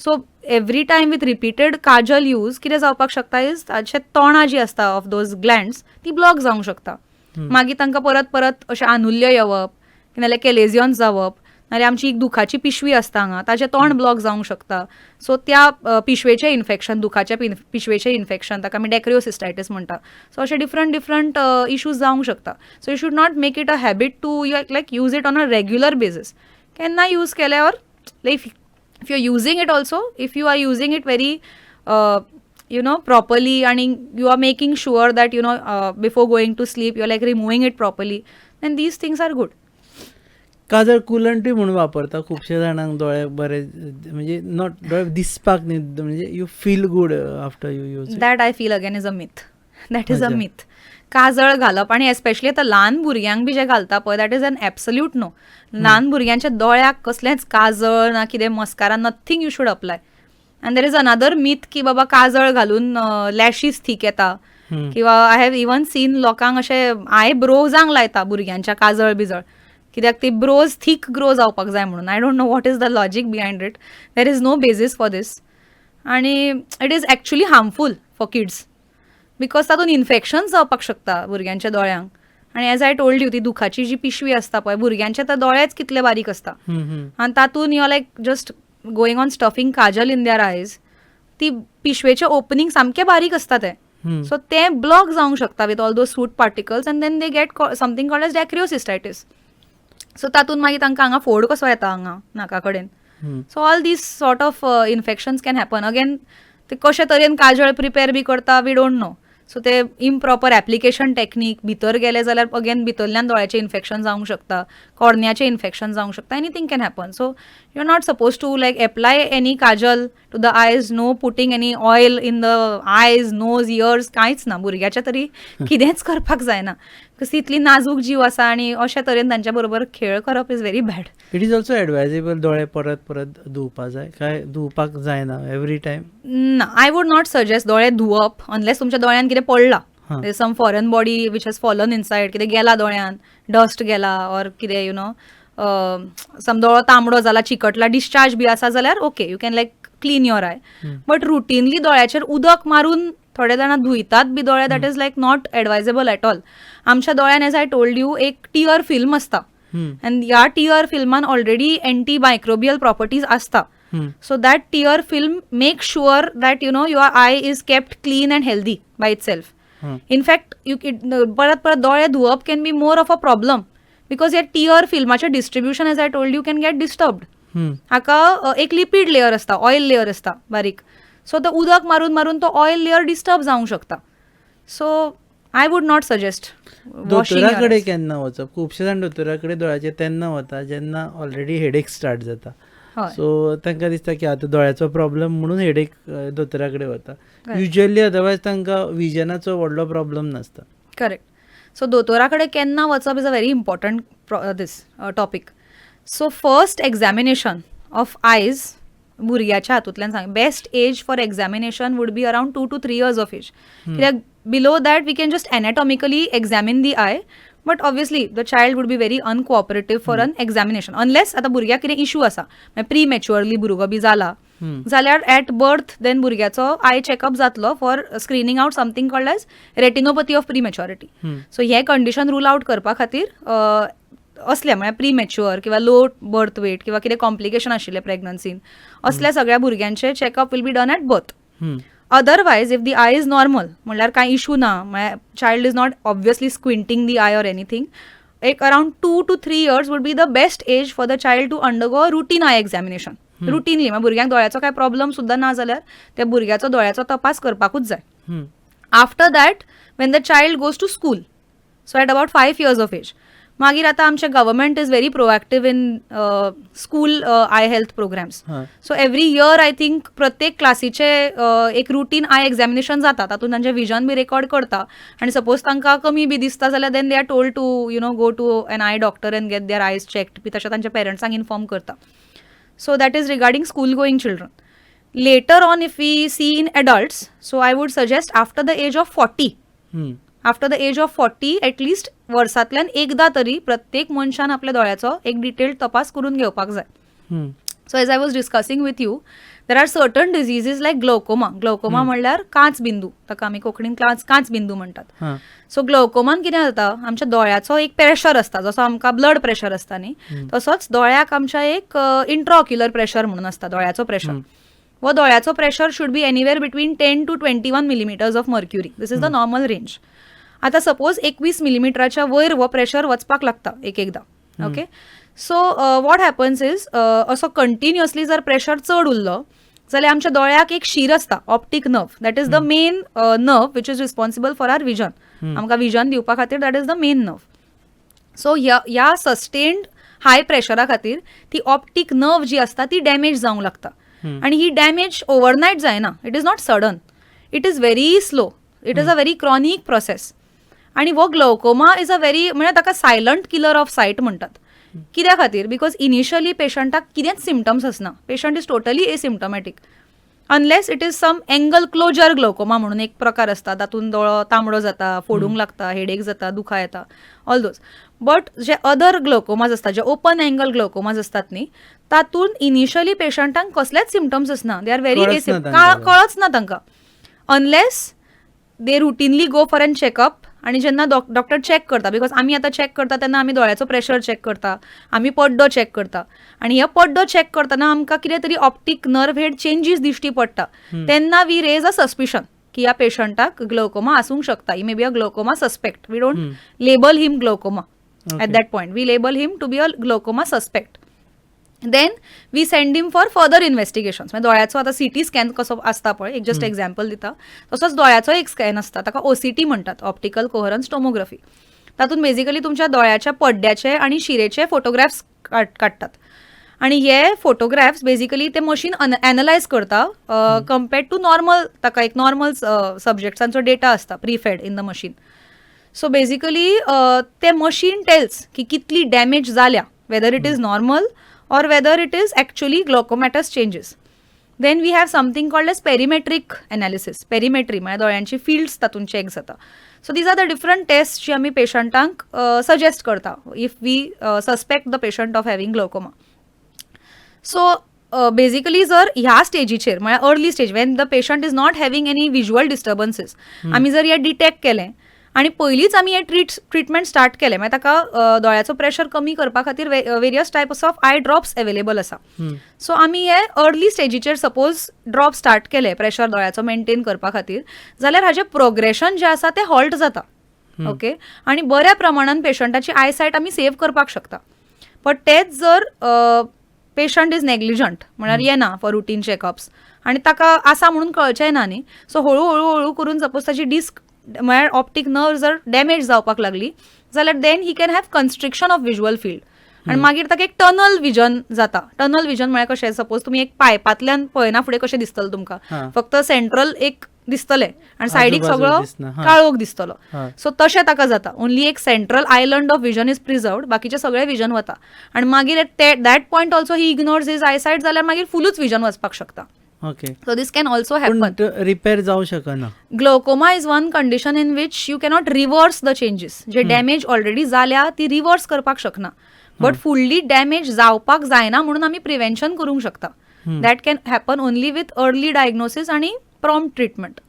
So every time with repeated kajal use कितें जावपाक शकता इज ताचे तोंडां जी आसता ऑफ दोज ग्लँड्स ती ब्लॉक जावंक शकता. मागीर तांकां परत परत अशें आनुल्य येवप नाजाल्यार कॅलेजियन्स जावप नाजाल्यार आमची एक दुखाची पिशवी आसता हांगा ताचें तोंड ब्लॉक जावंक शकता. सो त्या पिशवेचें इन्फेक्शन दुखाच्या पिशवेचें इन्फेक्शन ताका आमी डॅक्रिओसिस्टायटीस म्हणटा. सो अशे डिफरंट इश्यूज जावंक शकता. So you should not make it a habit to you like use it on a regular basis. केन्ना यूज केल्यावर like if you're using it also, if you are using it very properly and you are making sure that before going to sleep you're like removing it properly, then these things are good. काजळ कुलंटूय म्हणून वापरता खुबशे जाणांक दोळे बरे म्हणजे not दोळे दिसपाक न्ही म्हणजे you feel good after you use. That I feel again is a myth. That is a myth. काजळ घालप आणि एस्पेशली आतां ल्हान भुरग्यांक बी जे घालता पळय that is an absolute no. ल्हान भुरग्यांच्या दोळ्याक कसलेंच काजळ ना कितें mascara nothing you should apply. And there is another myth की बाबा काजळ घालून लॅशीस थीक येता किंवा आय हॅव इवन सीन लोकांक अशे आयब्रोजांक लायता भुरग्यांच्या काजळ बिजळ कित्याक ती ब्रोज थीक ग्रो जावपाक जाय म्हणून. I don't know what is the logic behind it. There is no basis for this आनी it is actually harmful for kids because तातूंत इन्फेक्शन जावपाक शकता भुरग्यांच्या दोळ्यांक. आनी एज आय टोल्ड यू ती दुखाची जी पिशवी आसता पळय भुरग्यांचे ते दोळेच कितले बारीक आसता आनी तातूंत you like just going on stuffing kajal in their eyes ती पिशवेचे ओपनिंग सामकें बारीक आसता ते. सो ते ब्लॉक जावंक शकता with all those soot particles and then they get something called as dacryocystitis. So तातूंत मागीर तांकां हांगा फोड कसो येता हांगा नाका कडेन. So all these sort of infections can happen. Again ते कशे तरेन काजळ प्रिपेर बी करता वी डोंट नो. सो ते इम्प्रॉपर एप्लिकेशन टॅक्नीक भितर गेले जाल्यार अगेन भितरल्यान दोळ्याचें इन्फेक्शन जावंक शकता कॉर्नियाचें इन्फेक्शन जावंक शकता. Anything can happen. So you are not suppose to like apply any kajal to the eyes. No putting any oil in the eyes nose ears कांयच ना. भुरग्याच्या तरी कितेंच करपाक जायना. बिकॉज ती इतली नाजूक जीव आसा आनी अशे तरेन तांच्या बरोबर खेळ करप is very bad. It is also advisable दोळे परत परत धुवपा जाय काय धुवपाक जायना एवरी टायम? ना, आय वूड नॉट सजेस्ट दोळे धुवप अनलेस तुमच्या दोळ्यान कितें पडला, हां. Some foreign body which has fallen inside, कितें गेला दोळ्यान, डस्ट गेला ऑर कितें यू नो सम दोळो तांबडो जाला, चिकटला, डिस्चार्ज बी आसा जाल्यार okay, you can like clean your eye. But routinely दोळ्याचेर उदक मारून थोडे जाणां धुयतात बी दोळे, that is like not advisable at all. आमच्या दोळ्यान एज आय टोल्ड यू एक टियर फिल्म आसता अँड ह्या टियर फिल्मान ऑलरेडी एंटी मायक्रोबियल प्रॉपर्टीज आसता. So that tear film makes sure that your eye is kept clean and healthy by itself. In fact, परत दोळे धुवप can be more of a problem because ह्या tear filmaचे distribution as I told you can get disturbed. हाका एक lipid layer असता, oil layer असता बारीक, so तो उदक मारून मारून तो ऑयल लेयर डिस्टर्ब जावंक शकता. So I would not suggest. दोतोराकडे केन्ना वचप? खुबशे जाण दोतोराकडे दोळ्याचे तेन्ना वता जेन्ना ऑलरेडी हेडेक स्टार्ट जाता. सो तांकां दिसता की आतां दोळ्याचो प्रॉब्लम म्हणून हेडेक दोतोराकडे वता. युजली अदरवायज तांकां विजनाचो व्हडलो प्रॉब्लम नासता. करेक्ट. सो दोतोराकडे केन्ना वचप is a very important this topic. So first examination of eyes भुरग्याच्या हातूंतल्यान सांग. Best age for examination would be around 2 to 3 years of age. कित्याक below that we can just anatomically examine the eye, but obviously the child would be very uncooperative for an examination unless आतां भुरग्याक कितें issue आसा, pre मॅच्युअरली भुरगो बी जाला जाल्यार at birth then भुरग्याचो आय चॅकअप जातलो for screening out something called as retinopathy of prematurity. So हे कंडिशन रूल आउट करपा खातीर असले म्हळ्यार प्री मॅच्युअर किंवा लो बर्थ वेट किंवा कितें कॉम्प्लिकेशन आशिल्ले प्रेग्नन्सीन असल्या सगळ्या भुरग्यांचे checkup will be done at birth. Otherwise if the eye is normal म्हणल्यार कांय इशू ना, म्हळ्यार child is not obviously squinting the eye or anything, एक around 2 to 3 years would be the best age for the child to undergo routine eye examination. Routinely म्हळ्यार भुरग्यांक दोळ्याचो काय problem सुद्दां ना जाल्यार त्या भुरग्याचो दोळ्याचो तपास करपाकूच जाय. After that when the child goes to school, so at about 5 years of age, मागीर आतां आमचे government is very proactive in school eye health programs. So every year I think प्रत्येक क्लासीचे एक रुटीन आय एक्झामिनेशन जाता, तातूंत तांचें vision बी record करता आनी सपोज तांकां कमी बी दिसता जाल्यार then they are told to go to an eye doctor and get their eyes checked बी, तशें तांच्या पेरंट्सांक इन्फॉर्म करता. So that is regarding school going children. Later on if we see in adults, so I would suggest after the age of 40, after the age of 40 at least वर्सांतल्यान एकदा तरी प्रत्येक मनशान आपल्या दोळ्याचो एक डिटेल्ड तपास करून घेवपाक जाय. So as I was discussing with you, there are certain diseases like glaucoma. Glaucoma म्हणल्यार कांच बिंदू, ताका आमी कोंकणीन कांच बिंदू म्हणटात. सो ग्लोकोमान कितें जाता, आमच्या दोळ्याचो एक प्रेशर आसता, जसो आमकां ब्लड प्रेशर आसता न्ही, तसोच दोळ्याक आमच्या एक इंट्राऑक्युलर प्रेशर म्हणून आसता, दोळ्याचो प्रेशर. वो दोळ्याचो pressure should be anywhere between 10 to 21 millimeters of mercury. This is the normal range. आतां सपोज 21 millimeterच्या वयर हो प्रेशर वचपाक लागता एकदा. Okay, so what happens is असो कंटिन्युअसली जर प्रेशर चड उरलो जाल्यार आमच्या दोळ्याक एक शीर आसता, optic nerve, that is the main nerve which is responsible for our vision. आमकां विजन दिवपा खातीर that is the main nerve. So ह्या सस्टेन्ड हाय प्रेशरा खातीर ती ऑप्टीक नर्व जी आसता ती डॅमेज जावंक लागता. आनी ही डॅमेज ओवरनायट जायना, it is not sudden, it is very slow, it is a very chronic process. आनी वो ग्लोकोमा इज अ व्हेरी म्हळ्यार ताका सायलंट किलर ऑफ सायट म्हणटात. कित्या खातीर? बिकॉज इनिशियली पेशंटाक कितेंच सिम्टम्स आसना, patient is totally asymptomatic unless it is some angle closure glaucoma म्हणून एक प्रकार आसता, तातूंत दोळो तांबडो जाता, फोडूंक लागता, हेडेक जाता, दुखा येता, ऑल दोज. बट जे अदर ग्लोकोमाज आसता, जे ओपन एंगल ग्लोकोमाज असतात न्ही, तातूंत इनिशियली पेशंटांक कसलेच सिम्टम्स आसना, दे आर व्हेरी कळच ना तांकां unless they routinely go for an checkup. आनी जेन्ना डॉक्टर चॅक करता, बिकॉज आमी आतां चॅक करता तेन्ना आमी दोळ्याचो प्रेशर चॅक करता, आमी पड्डो चॅक करता, आनी हे पड्डो चॅक करतना आमकां कितें तरी ऑप्टीक नर्व हेड चेंजीस दिश्टी पडटा, तेन्ना वी रेज अ सस्पिशन की ह्या पेशंटाक ग्लोकोमा आसूंक शकता. He may be a glaucoma suspect. We don't label him glaucoma at that point, we label him to be a glaucoma suspect. Then we send him for further investigations. म्हणजे दोळ्याचो आतां CT scan कसो आसता पळय, एक just example दिता, तसोच दोळ्याचो एक स्कॅन आसता, ताका OCT म्हणटात, ऑप्टिकल कोहरन्स टोमोग्राफी. तातूंत बेजिकली तुमच्या दोळ्याच्या पड्ड्याचे आनी शिरेचे फोटोग्राफ्स काडटात. आनी हे फोटोग्राफ्स बेजिकली ते मशीन एनालायज करता कम्पेर्ड टू नॉर्मल, ताका एक नॉर्मल सब्जेक्ट्सांचो डेटा आसता pre fade in the machine. So basically ते मशीन टेल्स की कितली डॅमेज जाल्या, whether it is normal or whether it is actually glaucomatous changes. Then we have something called as perimetric analysis. Perimetry म्हणजे दोळ्यांची fields तातून check जाता. So these are the different tests जी आम्ही पेशंटांक suggest करता if we suspect the patient of having glaucoma. So basically जर ह्या स्टेजीचेर म्हणजे early stage when the patient is not having any visual disturbances आमी जर हे डिटेक्ट केलें आणि पयलींच आमी हे ट्रिटमेंट स्टार्ट केलें मागीर ताका दोळ्याचो प्रेशर कमी करपा खातीर various types of eye drops available आसा. सो आमी हे अर्ली स्टेजीचेर सपोज ड्रॉप स्टार्ट केले प्रेशर दोळ्याचो मेंटेन करपा खातीर जाल्यार हाजें प्रोग्रेशन जें आसा तें हॉल्ट जाता. ओके आनी बऱ्या प्रमाणान पेशंटाची आयसायट आमी सेव करपाक शकता. बट तेच जर पेशंट इज नेग्लिजंट म्हळ्यार येना फॉर रुटीन चेकअप्स आनी ताका आसा म्हणून कळचें ना न्ही. सो हळू करून सपोज ताची डिस्क म्हळ्यार ऑप्टीक नर्व जर डॅमेज जावपाक लागली जाल्यार then he can have constriction of visual field आनी मागीर ताका एक टनल विजन जाता. टनल विजन म्हळ्यार कशें सपोज तुमी एक पायपांतल्यान पळयना फुडें कशें दिसतलें तुमकां, फक्त सेंट्रल एक दिसतलें आनी सायडीक सगळो काळोख दिसतलो. सो तशें ताका जाता. ओन्ली एक central island of vision is preserved, बाकीचे सगळे विजन वता आनी मागीर at that point also he ignores his eyesight जाल्यार मागीर फुलूच विजन वचपाक शकता. Okay so this can also happen. Repair जावं शकना. Glaucoma is one condition in which you cannot reverse the changes. जे डॅमेज ऑलरेडी जाल्या ती रिवर्स करपाक शकना, बट फुल्ली डॅमेज जावपाक जायना म्हणून आमी प्रिव्हेन्शन करूंक शकता. That can happen only with early diagnosis आनी प्रॉम्प्ट ट्रिटमेंट.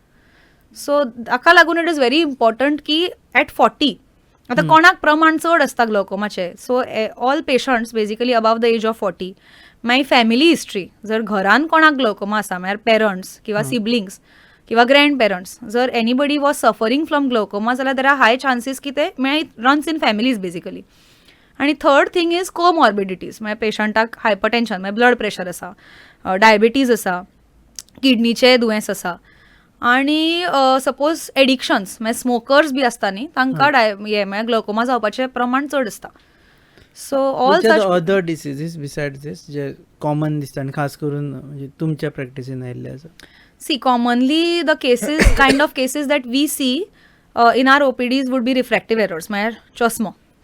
सो हाका लागून इट इज व्हेरी इम्पॉर्टंट की एट 40 आतां कोणाक प्रमाण चड आसता ग्लोकोमाचे. So all patients basically above the age of 40 मागीर फॅमिली हिस्ट्री जर घरान कोणाक ग्लोकोमा आसा म्हळ्यार पेरंट्स किंवा सिबलिंग्स किंवा ग्रँड पेरंट्स जर anybody was suffering from glaucoma जाल्यार देर आर हाय चान्सीस की ते म्हळ्यार रन्स इन फॅमिलीज बेसिकली. आनी थर्ड थिंग इज कोमॉर्बिडिटीज म्हळ्यार पेशंटाक हायपरटेन्शन म्हळ्यार ब्लड प्रेशर आसा, डायबिटीज आसा, किडनीचे दुयेंस आसा आनी सपोज एडिक्शन्स म्हळ्यार स्मोकर्स बी आसता न्ही तांकां हे म्हळ्यार ग्लोकोमा जावपाचें प्रमाण चड आसता. सो ऑल अदर डिसिजीस बिसायड दीस जे कॉमन दिसता आनी खास करून म्हणजे तुमच्या प्रॅक्टिसीन आयिल्ले आसा. See, commonly the cases, kind of cases that we see in our OPDs would be refractive errors. म्हळ्यार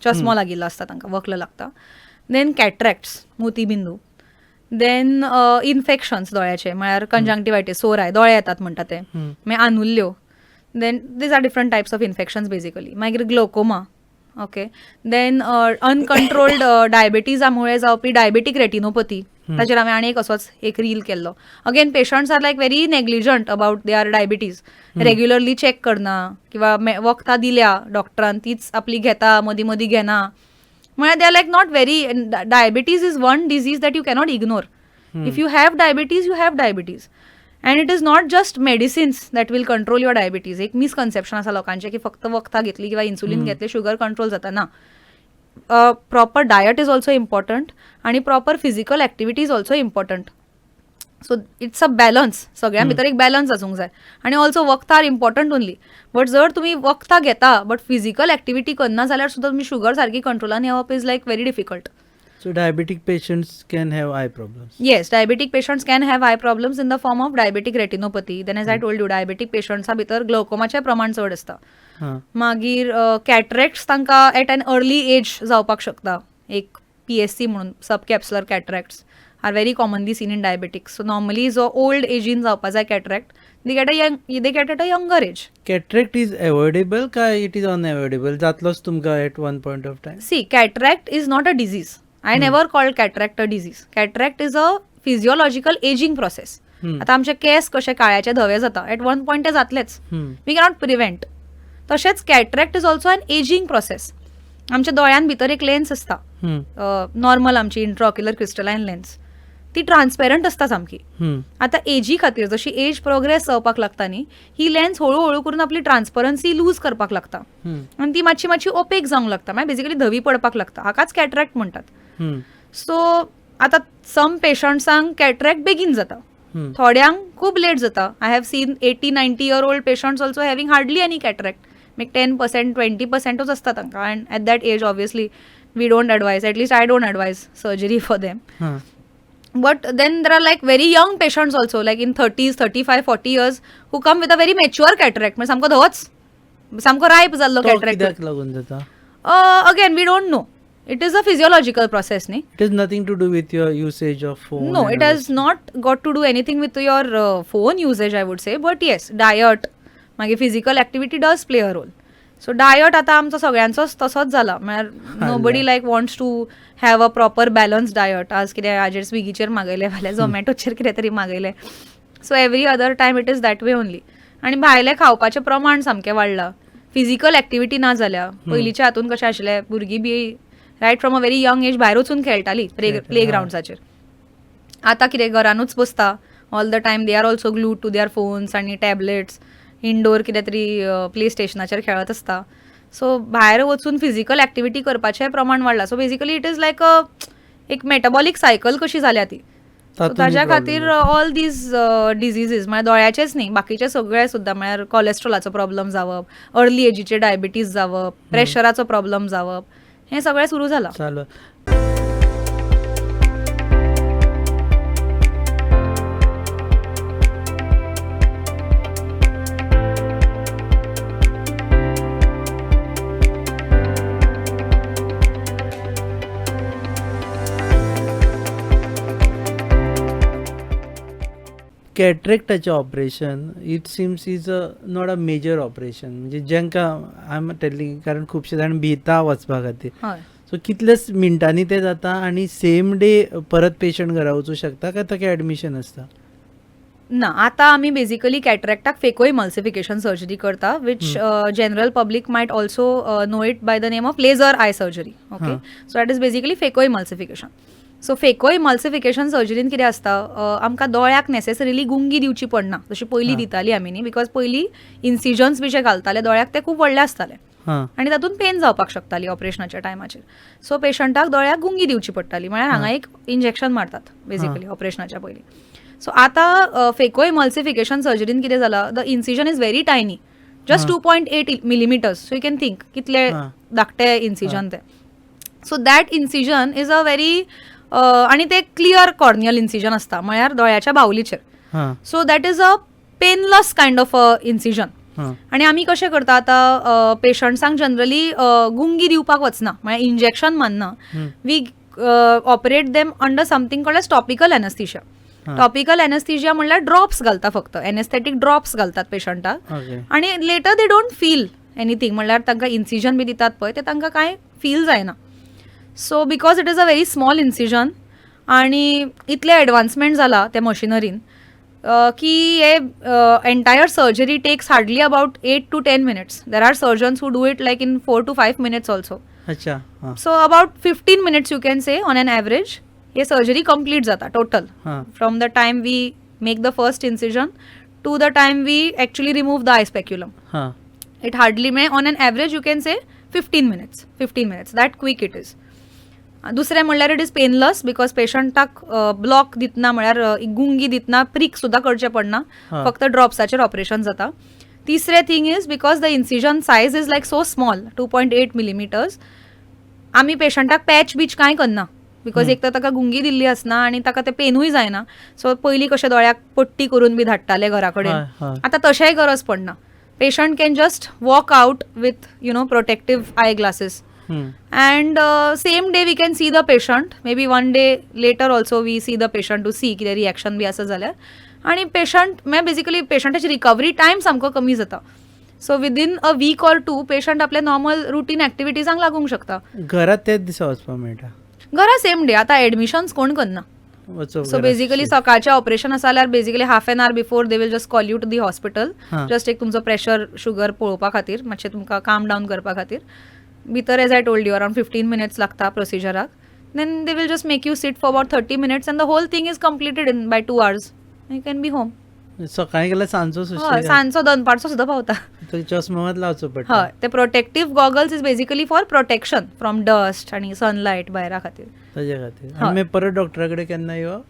चष्मो लागिल्लो आसता तांकां वखलं लागता. देन कॅट्रॅक्ट्स मोतीबिंदू. देन इन्फेक्शन्स दोळ्याचे म्हळ्यार कंजंक्टिवायटीस सोर आय दोळे येतात म्हणटा ते मागीर आनुल्ल्यो. Then these are different types of infections basically. मागीर ग्लोकोमा. ओके देन अनकंट्रोल्ड डायबिटीजामुळे जावपी डायबेटीक रेटिनोपथी ताचेर हांवें आनी एक असोच एक रील केल्लो. Again patients are like very negligent about their diabetes. Regularly check करना किंवा वखदां दिल्या डॉक्टरान तीच आपली घेता मदीं मदीं घेना म्हळ्यार they are like not very. Diabetes is one disease that you cannot ignore. If you have diabetes you have diabetes and it is not just medicines that will control your diabetes. एक misconception आसा लोकांचें की फक्त वखदां घेतली किंवा insulin घेतले sugar control जाता ना. Proper diet is also important आणि proper physical activity is also important. So it's a balance. सगळ्यां भितर एक बॅलन्स आसूंक जाय आनी ऑल्सो वखदां आर इम्पॉर्टंट ओन्ली. बट जर तुमी वखदां घेता बट फिजिकल ॲक्टिव्हिटी करना जाल्यार सुद्दां तुमी शुगर सारकी कंट्रोलान येवप is like very difficult. So diabetic patients can have eye problems. Yes, diabetic patients can have eye problems in the form of diabetic retinopathy. Then as I told you, diabetic patients भितर ग्लोकोमाचें प्रमाण चड आसता. मागीर कॅटरॅक्ट्स तांकां eight an early age जावपाक शकता. एक PSC म्हणून sub capsular cataracts are very commonly seen in diabetics. So normally जो ओल्ड एजीन जावपाक जाय cataract they get at a younger age. Cataract is avoidable काय it is unavoidable जातलोच तुमकां at one point of time? See, cataract is not a disease. I never called cataract a disease. Cataract is a physiological aging process. आता आमचे केस कशे काळ्याचे धवे जाता eight one point ते जातलेच. We cannot prevent. तशेंच cataract is also an aging process. आमच्या दोळ्यान भितर एक लेन्स आसता नॉर्मल आमची इंट्राऑक्युलर क्रिस्टलायन लेन्स. ती ट्रान्सपेरंट आसता सामकी. आता एजी खातीर जशी एज प्रोग्रेस जावपाक लागता न्ही ही लेन्स हळू करून आपली ट्रान्सपरन्सी लूज करपाक लागता आनी ती मातशी ओपेक जावंक लागता म्हळ्यार बेसिकली धवी पडपाक लागता. हाकाच कॅटरॅक्ट म्हणटात. सो आता सम पेशंट्सांक कॅटरॅक्ट बेगीन जाता, थोड्यांक खूब लेट जाता. I have seen 80-90 year old patients also having hardly any cataract. मागीर 10%, 20%च आसता तांकां. And at that age obviously we don't advise, at least I don't advise surgery for them. But then there are like very young patients also, like in 30s, 35, 40 years, who come with a very mature cataract. म्हणजे सामको धवच सामको रायप जाल्लो तो cataract. कित्याक लागून जाता? Again we don't know. It is a physiological process न्ही. It is nothing to do with your usage of phone. No, it has not got to do anything with your phone usage, I would say. But yes, diet, मागीर physical activity does play a role. So diet आता आमचो सगळ्यांचोच तसोच जाला. म्हळ्यार nobody like wants to have a proper balanced diet. आज कितें हाजेर स्विगीचेर मागयलें फाल्यां झोमॅटोचेर कितें तरी मागयलें. So every other time it is that way only. आनी भायलें खावपाचें प्रमाण सामकें वाडलां. फिजिकल एक्टिविटी ना जाल्या. पयलींच्या हातून कशें आशिल्लें, भुरगीं बी right from a very young age भायर वचून खेळटालीं प्ले ग्रावंड्साचेर. आतां कितें घरानूच बसता all the time. They are also glued to their phones आनी टॅबलेट्स. इंडोर कितें तरी प्ले स्टेशनाचेर खेळत आसता. सो भायर वचून फिजिकल एक्टिविटी करपाचें प्रमाण वाडलां. So basically it is like एक मेटाबॉलीक सायकल कशी जाल्या ती. सो ताज्या खातीर ऑल दीज डिजीजीस म्हळ्यार दोळ्याचेच न्ही, बाकीचे सगळे सुद्दां, म्हळ्यार कोलेस्ट्रॉलाचो प्रॉब्लम जावप, अर्ली एजीचे डायबिटीज जावप, प्रेशराचो प्रॉब्लम जावप, हें सगळें सुरू जालां. चालू. कॅटरेक्टाचें operation it seems is not a major operation. म्हणजे जेंकां आय एम टेलिंग, कारण खुबशे जाण भिता वचपा खातीर. हय. सो कितलेच मिनटांनी ते जाता आनी सेम डे परत पेशंट घरा वचूं शकता काय ताका एडमिशन आसता? ना, आतां आमी बेसिकली कॅटरेक्टाक फेको इमल्सिफिकेशन सर्जरी करता, which general public might also know it by the name of laser eye surgery. Okay, so that is basically phaco emulsification. So phaco emulsification सर्जरीन कितें आसता, आमकां दोळ्याक नेसेसरिली गुंगी दिवची पडना जशी पयलीं दिताली आमी न्ही. बिकॉज पयलीं इन्सिजन्स बी जे घालताले दोळ्याक ते खूब व्हडले आसताले आनी तातूंत पेन जावपाक शकताली ऑपरेशनाच्या टायमाचेर. सो पेशंटाक दोळ्याक गुंगी दिवची पडटाली, म्हळ्यार हांगा एक इंजेक्शन मारतात बेसिकली ऑपरेशनाच्या पयलीं. सो आतां फेको इमल्सिफिकेशन सर्जरीन कितें जालां, the incision is very tiny, just 2.8 millimeters. So you can think कितले धाकटे इन्सिजन ते. So that incision is a very आनी ते क्लियर कॉर्नियल इन्सिजन आसता, म्हळ्यार दोळ्याच्या बावलीचेर. So that is a painless kind of incision. आनी आमी कशें करता आतां, पेशंट्सांक जनरली गुंगी दिवपाक वचना, म्हळ्यार इंजेक्शन मारना. We operate them under something called as topical anaesthesia. Topical anaesthesia म्हणल्यार ड्रॉप्स घालता, फक्त एनेस्थेटीक ड्रॉप्स घालतात पेशंटाक. आनी later they don't feel anything, म्हणल्यार तांकां इन्सिजन बी दितात पळय ते तांकां कांय फील जायना. So because it is a very small incision आनी इतलें एडवान्समेंट जाला त्या मशिनरीन की हे entire surgery takes hardly about 8 to 10 minutes. There are surgeons who do it like in 4 to 5 minutes also. अच्छा. So about 15 minutes you can say on an average हे surgery complete जाता total, from the time we make the first incision to the time we actually remove the I speculum. It hardly may on an average you can say 15 minutes. That quick it is. दुसरें म्हणल्यार it is पेनलस, because पेशंटाक block दितना, म्हळ्यार गुंगी दितना प्रीक सुद्दां करचें पडना, फक्त ड्रॉप्साचेर operation जाता. तिसरें thing is because the incision size is like so small, 2.8 millimeters, आमी पेशंटाक पॅच बीच कांय करना, बिकॉज एक तर ताका गुंगी दिल्ली आसना आनी ताका ते पेनूय जायना. सो पयलीं कशें दोळ्याक पट्टी करून बी धाडटाले घरा कडेन, आतां तशेंय गरज पडना. Patient can just walk out with protective I glasses. And same day we can see the patient, maybe one day later also we see the patient to see कितें रिएक्शन बी आसा जाल्यार. आनी पेशंट म्हळ्यार बेसिकली पेशंटाची रिकवरी टायम सामको कमी जाता. So within a week or 2 patient आपल्या normal routine एक्टिविटीजांक लागूंक शकता. घरा तेच दिसा वचपाक मेळटा? घरा सेम डे. आतां एडमिशन्स कोण करना. सो बेसिकली सकाळचें ऑपरेशन आसा जाल्यार basically half an hour before they will just call you to the hospital, just एक तुमचो प्रेशर शुगर पळोवपा खातीर, मातशें तुमकां काम डावन करपा खातीर. भितर as I told you around 15 minutes लागता प्रोसिजराक. Then they will just make you sit for about 30 minutes and the whole thing is completed in by 2 hours. You can be home. सकाळी गेल्यार सांजचो हय, सांजचो दनपारचो सुद्दां पावता. चश्मा मात लावचो पडटा. हय, ते protective goggles is basically for protection from dust आनी सनलायट भायरा खातीर. ताजे खातीर. आनी परत डॉक्टरा कडेन केन्ना यो?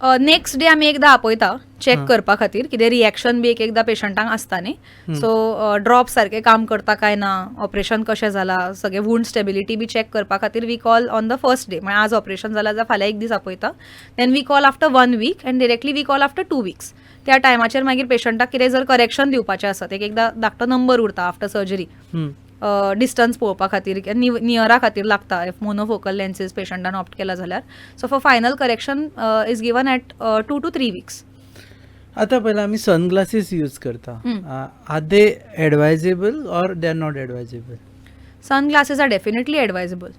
नेक्स्ट डे आमी एकदां आपयता चॅक करपा खातीर, कितें रिएक्शन बी एकदां पेशंटांक आसता न्ही. सो ड्रॉप सारके काम करता काय ना, ऑपरेशन कशें जालां, सगळें वूंड स्टेबिलिटी बी चॅक करपा खातीर we call on the first day. म्हळ्यार आज ऑपरेशन जालां जाल्यार फाल्यां एक दीस आपयता. Then we call after 1 week and directly we call after 2 weeks. त्या टायमाचेर मागीर पेशंटाक कितें जर करेक्शन दिवपाचें आसत एक एकदां धाकटो नंबर उरता आफ्टर सर्जरी डिस्टन्स पळोवपा खातीर नियरा खातीर लागता इफ मोनोफोकल लेन्सीस पेशंटान ऑप्ट केला जाल्यार so for final correction is given at 2 to 3 weeks. आता पहिला आम्ही सनग्लासेस यूज करता are they advisable or they are not advisable? Sunglasses are definitely advisable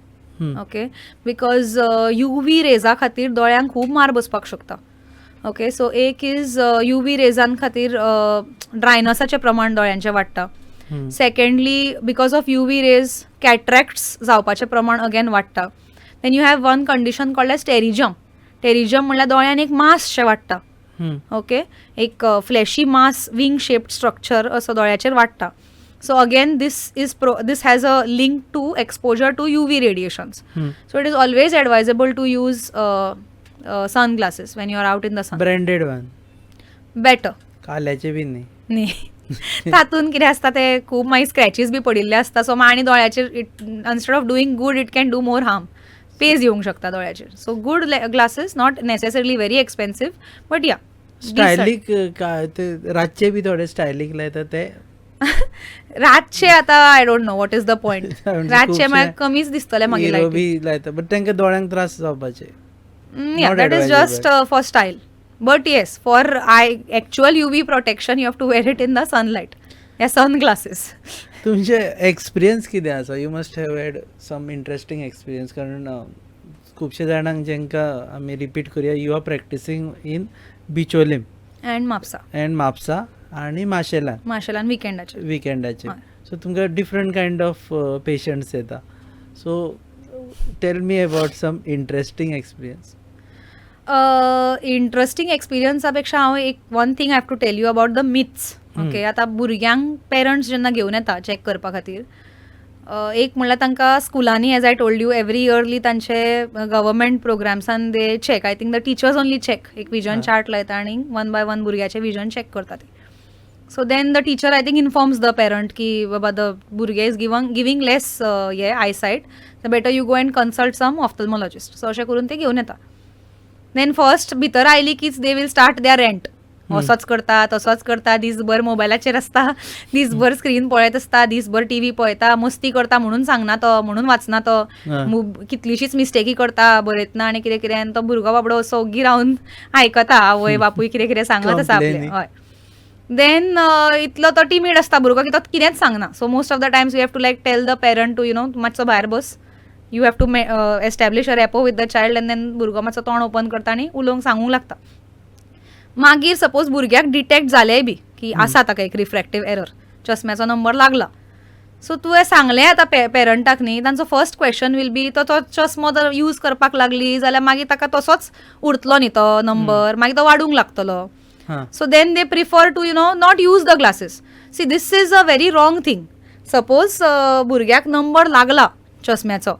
okay because UV रेजा खातीर दोळ्यांक खूब मार बसपाक शकता. ओके सो एक इज UV रेजां खातीर ड्रायनसाचें प्रमाण दोळ्यांचें वाडटा. Secondly because of UV rays cataracts जावपाचें प्रमाण अगेन वाडटा. Then you have one condition called as pterygium. Pterygium म्हणल्यार दोळ्यान एक मासशें वाडटा. ओके एक फ्लॅशी मास विंग शेप्ड स्ट्रक्चर असो दोळ्याचेर वाडटा. So again this has a link to exposure to UV radiations. So it is always advisable to use sunglasses when you are out in the sun. Branded one Better. काल्याचे बी नाही. न्ही तातून कितें आसता ते खूब मागीर स्क्रॅचीस बी पडिल्ले आसता सो आनी दोळ्याचेर instead of doing good it can do more harm. पेज येवंक शकता दोळ्याचेर. So good glasses not necessarily very expensive but या स्टायलीक काय ते रातचे बी थोडे स्टायलीक लायता ते रातचे आता I don't know what is the point. म्हणजे रातचे खुबशे मागीर कमीच दिसतले मागीर हिरो लायटी. बी लायता बट तांकां दोळ्यांक त्रास जावपाचे. Yeah, that is just for style. But yes, for actual UV protection, you have to wear it in the sunlight. Yeah, sunglasses. तुमचे एक्सपिरियन्स कितें आसा? You must have had some interesting experience कारण खुबशे जाणांक जेंकां आमी रिपीट करुया you are practising in Bicholim And Mapusa. And Mapusa आनी माशेलान माशेलान weekendचे. विकेंडाचे. हय. सो तुमकां डिफरंट कायंड ऑफ पेशंट्स येता. So tell me about some interesting experience. Interesting एक्सपिरियन्सा पेक्षा हांव एक one thing I have to tell you about the myths. Okay आतां भुरग्यांक पेरंट्स जेन्ना घेवन येता चॅक करपा खातीर एक म्हणल्यार तांकां स्कुलांनी as I told you every yearly तांचे गव्हर्मेंट प्रोग्राम्सान they check I think the teachers only check एक विजन चार्ट लायता आनी 1 by 1 भुरग्याचें विजन चॅक करता ते. So then the teacher I think informs the parent की बाबा द भुरगे इज गिविंग लेस हे eyesight the better you go and consult some ophthalmologist. So अशें करून ते घेवन येता. देन फर्स्ट भितर आयली कीच they will start their rent. असोच करता तसोच करता दीसभर मोबायलाचेर आसता दीसभर स्क्रीन पळयत आसता दीसभर टीव्ही पळयता मस्ती करता म्हणून सांगना तो म्हणून वाचना तो कितलीशीच मिस्टेकी करता बरयतना आनी कितें कितें आनी तो भुरगो बाबडो असो ओग्गी रावन आयकता आवय बापूय कितें कितें सांगत आसा आपलें. हय देन इतलो तो टिमीड आसता भुरगो की तो कितेंच सांगना. So most of the times you have to like tell the parent to मातसो भायर बस. You have to establish a rapport with the child and then भुरगो मातसो तोंड ओपन करता आनी उलोवंक सांगूंक लागता. मागीर सपोज भुरग्याक डिटेक्ट जालेय बी की आसा ताका एक रिफ्रॅक्टीव एरर चश्म्याचो नंबर लागला. सो तुवें सांगलें आतां पेरंटाक न्ही तांचो फर्स्ट क्वेश्चन वील बी तो चश्मो जर यूज करपाक लागली जाल्यार मागीर ताका तसोच उरतलो न्ही तो नंबर मागीर तो वाडूंक लागतलो. So then they prefer to not use the glasses. See this is a very wrong thing. Suppose भुरग्याक नंबर लागला चश्म्याचो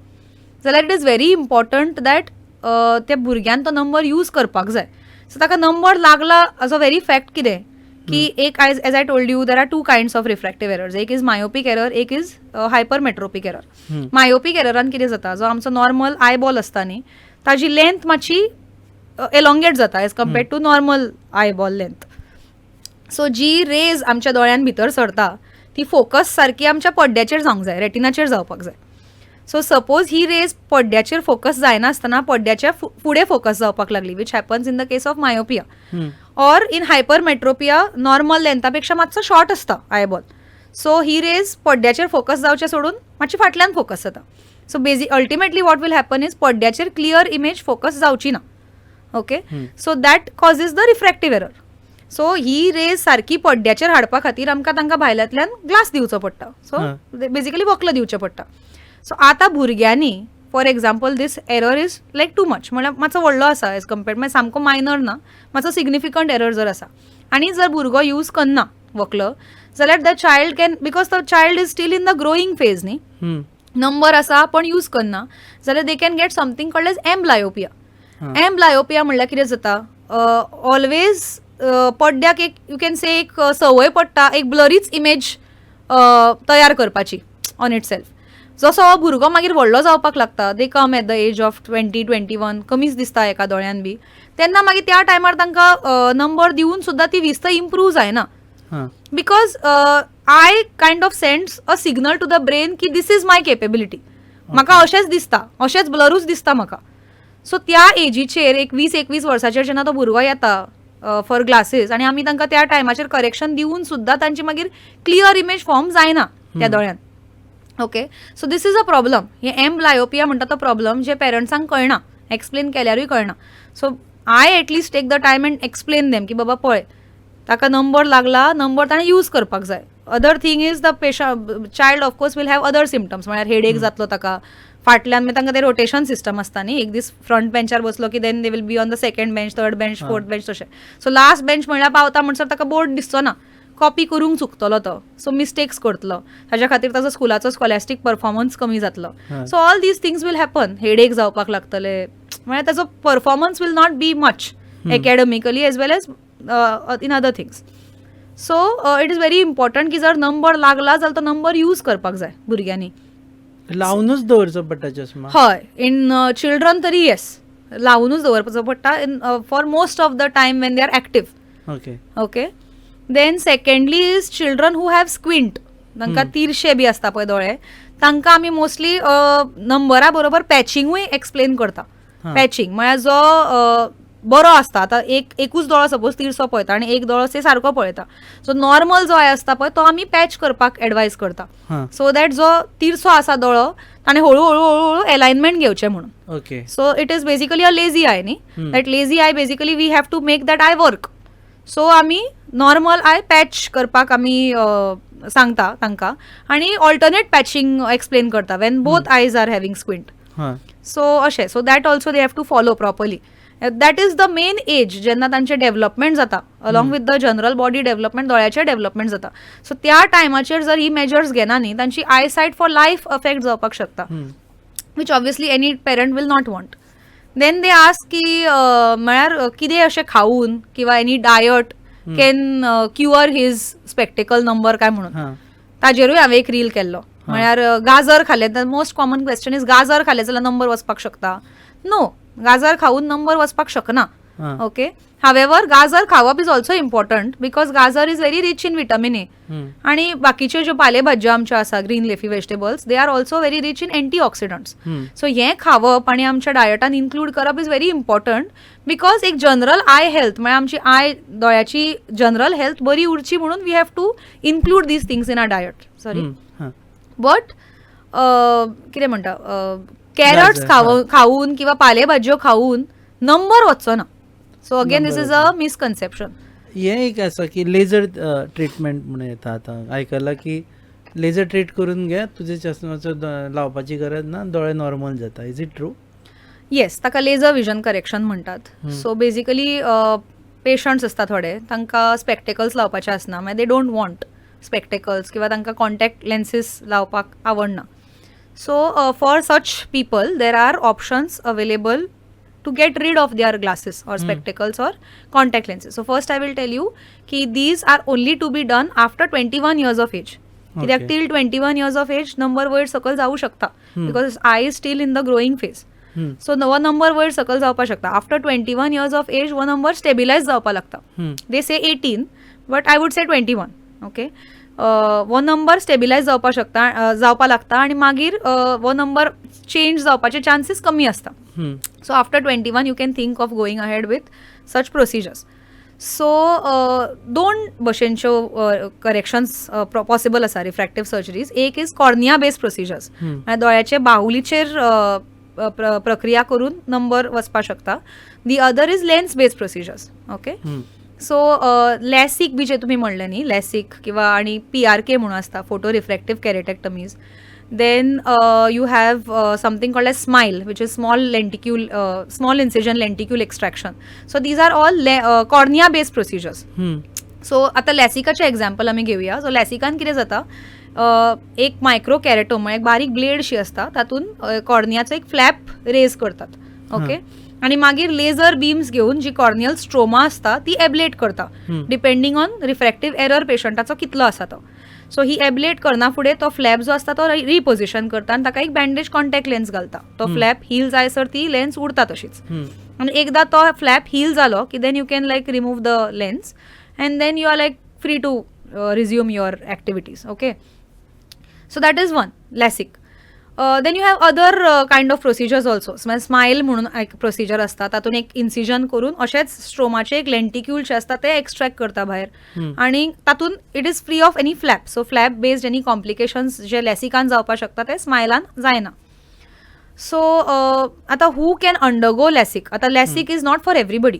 जाल्यार it is very important that त्या भुरग्यान तो नंबर यूज करपाक जाय. सो ताका नंबर लागला एज अ व्हेरी फॅक्ट कितें की एक as I told you there are 2 kinds of refractive errors. एक इज मायोपीक एरर एक इज हायपरमेट्रोपीक एरर. मायोपीक एररान कितें जाता जो आमचो नॉर्मल आयबॉल आसता न्ही ताजी लेंथ मातशी एलोंगेट जाता as compared to normal eyeball length. So जी रेज आमच्या दोळ्यान भितर सरता ती फोकस सारकी आमच्या पड्ड्याचेर जावंक जाय रेटिनाचेर जावपाक जाय. सो सपोज ही रेज पड्ड्याचेर फोकस जायनासतना पड्ड्याच्या फुडें फोकस जावपाक लागली which happens in the case of myopia or in hypermetropia normal लेंथा पेक्षा मातसो शॉर्ट आसता आयबॉल. सो ही रेज पड्ड्याचेर फोकस जावचे सोडून मातशी फाटल्यान फोकस जाता. So ultimately what will happen is पड्ड्याचेर क्लियर इमेज फोकस जावची ना. Okay so that causes the refractive error. So ही रेज सारकी पड्ड्याचेर हाडपा खातीर आमकां तांकां भायल्यांतल्यान ग्लास दिवचो पडटा. सो बेजिकली वक्ल दिवचें पडटा. सो आतां भुरग्यांनी for example this error is like too much म्हळ्यार मातसो व्हडलो आसा एज कम्पेर्ड मागीर सामको मायनर ना मातसो सिग्निफिकंट एरर जर आसा आनी जर भुरगो यूज करना वक्ल जाल्यार the child can because the child is still in the growing phase न्ही नंबर आसा पण यूज करना जाल्यार they can get something called as amblyopia. Amblyopia म्हणल्यार कितें जाता ऑलवेज पड्ड्याक एक यू कॅन से एक संवय पडटा एक ब्लरीच इमेज तयार करपाची ऑन इट सेल्फ. जसो हो भुरगो मागीर व्हडलो जावपाक लागता, दे कम एट द एज ऑफ 20-21, कमीच दिसता एका दोळ्यान बी, तेन्ना मागीर त्या टायमार तांकां नंबर दिवन सुद्दां ती वीस्त इम्प्रूव जायना. हां because eye kind of sends a signal to the brain की दिस इज माय केपेबिलिटी, म्हाका अशेंच दिसता, अशेंच ब्लरूच दिसता म्हाका. सो त्या एजीचेर एक 20-21 वर्साचेर जेन्ना तो भुरगो येता फॉर ग्लासीस आनी आमी तांकां त्या टायमाचेर करेक्शन दिवन सुद्दां तांची मागीर क्लियर इमेज फॉर्म जायना त्या दोळ्यान. Okay, so this is a problem. हे एम्ब्लायोपिया म्हणटा तो प्रॉब्लम जे पेरंट्सांक कळना, एक्सप्लेन केल्यारूय कळना. So I at least take the time and explain them की बाबा पळय, ताका नंबर लागला, नंबर ताणें यूज करपाक जाय. Other thing is the child of course will have other symptoms, म्हळ्यार हेडेक जातलो ताका, फाटल्यान मागीर तांकां ते रोटेशन सिस्टम आसता न्ही, एक दीस फ्रंट बेंचार बसलो की then they will be on the second bench, third bench, fourth bench तशें. सो लास्ट बेंच म्हळ्यार पावता म्हणसर ताका बोर्ड दिसचो ना, कॉपी करूंक चुकतलो तो, सो मिस्टेक्स करतलो, ताच्या खातीर ताचो स्कुलाचो स्कॉलॅस्टीक परफॉर्मन्स कमी जातलो. So all these things will happen. Headache जावपाक लागतले, म्हळ्यार ताचो performance will not be much academically as well as in other things. So it is very important की जर नंबर लागला जाल्यार तो नंबर यूज करपाक जाय भुरग्यांनी. लावनूच दवरचो पडटा चश्मा. हय, इन चिल्ड्रन तरी येस, लावनूच दवरपाचो पडटा for most of the time when they are active. Okay okay, then secondly is children who have squint, तांकां तिरशे बी आसता पळय दोळे, तांकां आमी मोस्टली नंबरा बरोबर पॅचिंगूय एक्सप्लेन करता. पॅचिंग म्हळ्यार जो बरो आसता, आतां एकूच दोळो सपोज तिरसो पळयता आनी एक दोळो ते सारको पळयता, सो नॉर्मल जो आय आसता पळय तो आमी पॅच करपाक एडवायज करता, सो दॅट जो तिरसो आसा दोळो ताणें हळू हळू हळू हळू एलायनमेंट घेवचें म्हणून. Okay, so it is basically a lazy eye न्ही, that lazy eye basically we have to make that eye work. So आमी नॉर्मल आय पॅच करपाक आमी सांगता तांकां आनी ऑल्टरनेट पॅचिंग एक्सप्लेन करता when both eyes are having squint. So अशें, so that also they have to follow properly. That is the main age जेन्ना तांचें डेव्हलपमेंट जाता, along with the general body development, दोळ्याचें development जाता. So त्या टायमाचेर जर ही measures घेना न्ही, तांची आयसायट फॉर लायफ अफेक्ट जावपाक शकता, which obviously any parent will not want. Then they ask की म्हळ्यार कितें अशें खावून किंवा any diet can cure his spectacle number काय म्हणून. ताजेरूय हांवें एक रील केल्लो, म्हळ्यार गाजर खाल्लें, the most common question is गाजर खाल्लें जाल्यार नंबर वचपाक शकता. नो, गाजर खाऊन नंबर वचपाक शकना. ओके, हावेवर गाजर खावप इज ऑल्सो इम्पॉर्टंट बिकॉज गाजर is very rich in vitamin A, आणि बाकीच्यो ज्यो पालेभाज्यो आमच्यो आसा, green leafy vegetables, they are also very rich in antioxidants. So हें खावप आनी आमच्या डायटान इन्क्लूड करप इज व्हेरी इम्पॉर्टंट बिकॉज एक जनरल आय हेल्थ, म्हळ्यार आमची आय दोळ्याची जनरल हेल्थ बरी उरची म्हणून we have to include these things in our diet. Sorry, but कितें म्हणटा, कॅरट्स खाऊन किंवा पालेभाज्यो खाऊन नंबर वचचो ना. So again this is a misconception. हें एक आसा की लेजर ट्रिटमेंट म्हणून येता, आतां आयकलां की लेजर ट्रीट करून घे, तुजे चश्माचो लावपाची गरज ना, दोळे नॉर्मल जाता. Is it true? येस, ताका लेजर विजन करेक्शन म्हणटात. सो बेसिकली पेशंट्स आसता थोडे, तांकां स्पेक्टेकल्स लावपाचे आसना, मागीर दे डोंट वॉन्ट स्पेक्टेकल्स किंवा तांकां कॉन्टॅक्ट लेन्सीस लावपाक आवडना. So for such people there are options available to get rid of their glasses or spectacles or contact lenses. So first I will tell you ki these are only to be done after 21 years of age. Kidyak till 21 years of age number वयर सकल जाऊ शकता because eye is still in the growing phase. So नवा number वयर सकल जावपा शकता. After 21 years of age one number stabilize जावपा लागता. They say 18 but I would say 21. Okay. वो नंबर स्टेबिलायज जावपा लागता आनी मागीर वो नंबर चेंज जावपाचे चान्सीस कमी आसता. So after 21 you can think of going ahead with such procedures. So दोन भशेनच्यो करेक्शन्स पॉसिबल आसा रिफ्रॅक्टिव्ह सर्जरीज. एक इज कॉर्निया बेस्ड प्रोसिजर्स, म्हळ्यार दोळ्याचे बाहुलीचेर प्रक्रिया करून नंबर वचपाक शकता. The other is lens based procedures. Okay, so LASIK बी जे तुम्ही म्हणले न्ही, लॅसिक किंवा आणि PRK म्हणून आसता, photo refractive keratectomies. Then you have something called as SMILE which is small incision lenticule extraction. So these are all cornea based procedures. So आता लॅसिकाचे एक्झाम्पल आमी घेवया. सो लॅसिकान कितें जाता, एक मायक्रो कॅरेटोम म्हळ्यार एक बारीक ब्लेड शी आसता, तातून कॉर्नियाचो एक फ्लॅप रेज करतात. ओके, आणि मागीर लेझर बिम्स घेऊन जी कॉर्नियल स्ट्रोमा असता ती एब्लेट करता डिपेंडींग ऑन रिफ्रॅक्टिव्ह एरर पेशंटाचो कितलो आसा तो. सो ही एब्लेट करना फुडें तो फ्लॅप जो असता तो रिपोजिशन करता आनी ताका एक बँडेज कॉन्टॅक्ट लेन्स घालता. तो फ्लॅप हील जायसर ती लेन्स उरता तशीच. आणि एकदा तो फ्लॅप हील जालो की then you can like remove the lens and then you are like free to resume your activities. Okay, so that is one LASIK. Then you have other kind of procedures also. SMILE म्हणून एक procedure असता, तातूंत एक incision करून अशेंच स्ट्रोमाचे एक lenticule जे असता ते एक्स्ट्रॅक्ट करता भायर आणि तातूंत it is free of any flap. So flap based any complications जे लॅसिकान जावपाक शकता ते स्मायलान जायना. सो आतां हू कॅन अंडरगो लॅसिक. आतां LASIK is not for everybody.